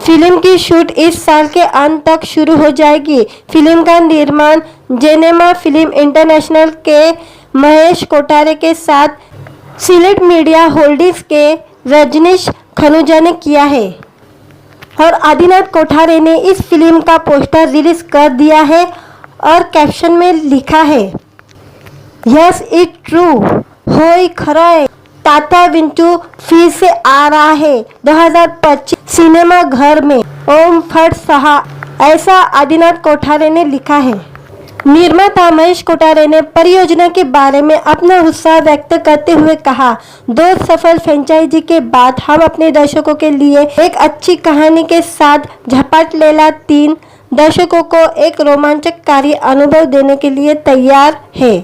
फिल्म की शूट इस साल के अंत तक शुरू हो जाएगी। फिल्म का निर्माण जेनेमा फिल्म इंटरनेशनल के महेश कोठारे के साथ सिलेट मीडिया होल्डिंग्स के रजनीश खनुजा ने किया है और आदिनाथ कोठारे ने इस फिल्म का पोस्टर रिलीज कर दिया है और कैप्शन में लिखा है, यस इट ट्रू, होय खरंय, तात्या विंचू फिर से आ रहा है 2025 सिनेमा घर में, ओम फट सहा, ऐसा आदिनाथ कोठारे ने लिखा है। निर्माता महेश कोठारे ने परियोजना के बारे में अपना उत्साह व्यक्त करते हुए कहा, 2 सफल फ्रेंचाइजी के बाद हम अपने दर्शकों के लिए एक अच्छी कहानी के साथ झपाट लेला 3 दर्शकों को एक रोमांचकारी अनुभव देने के लिए तैयार है।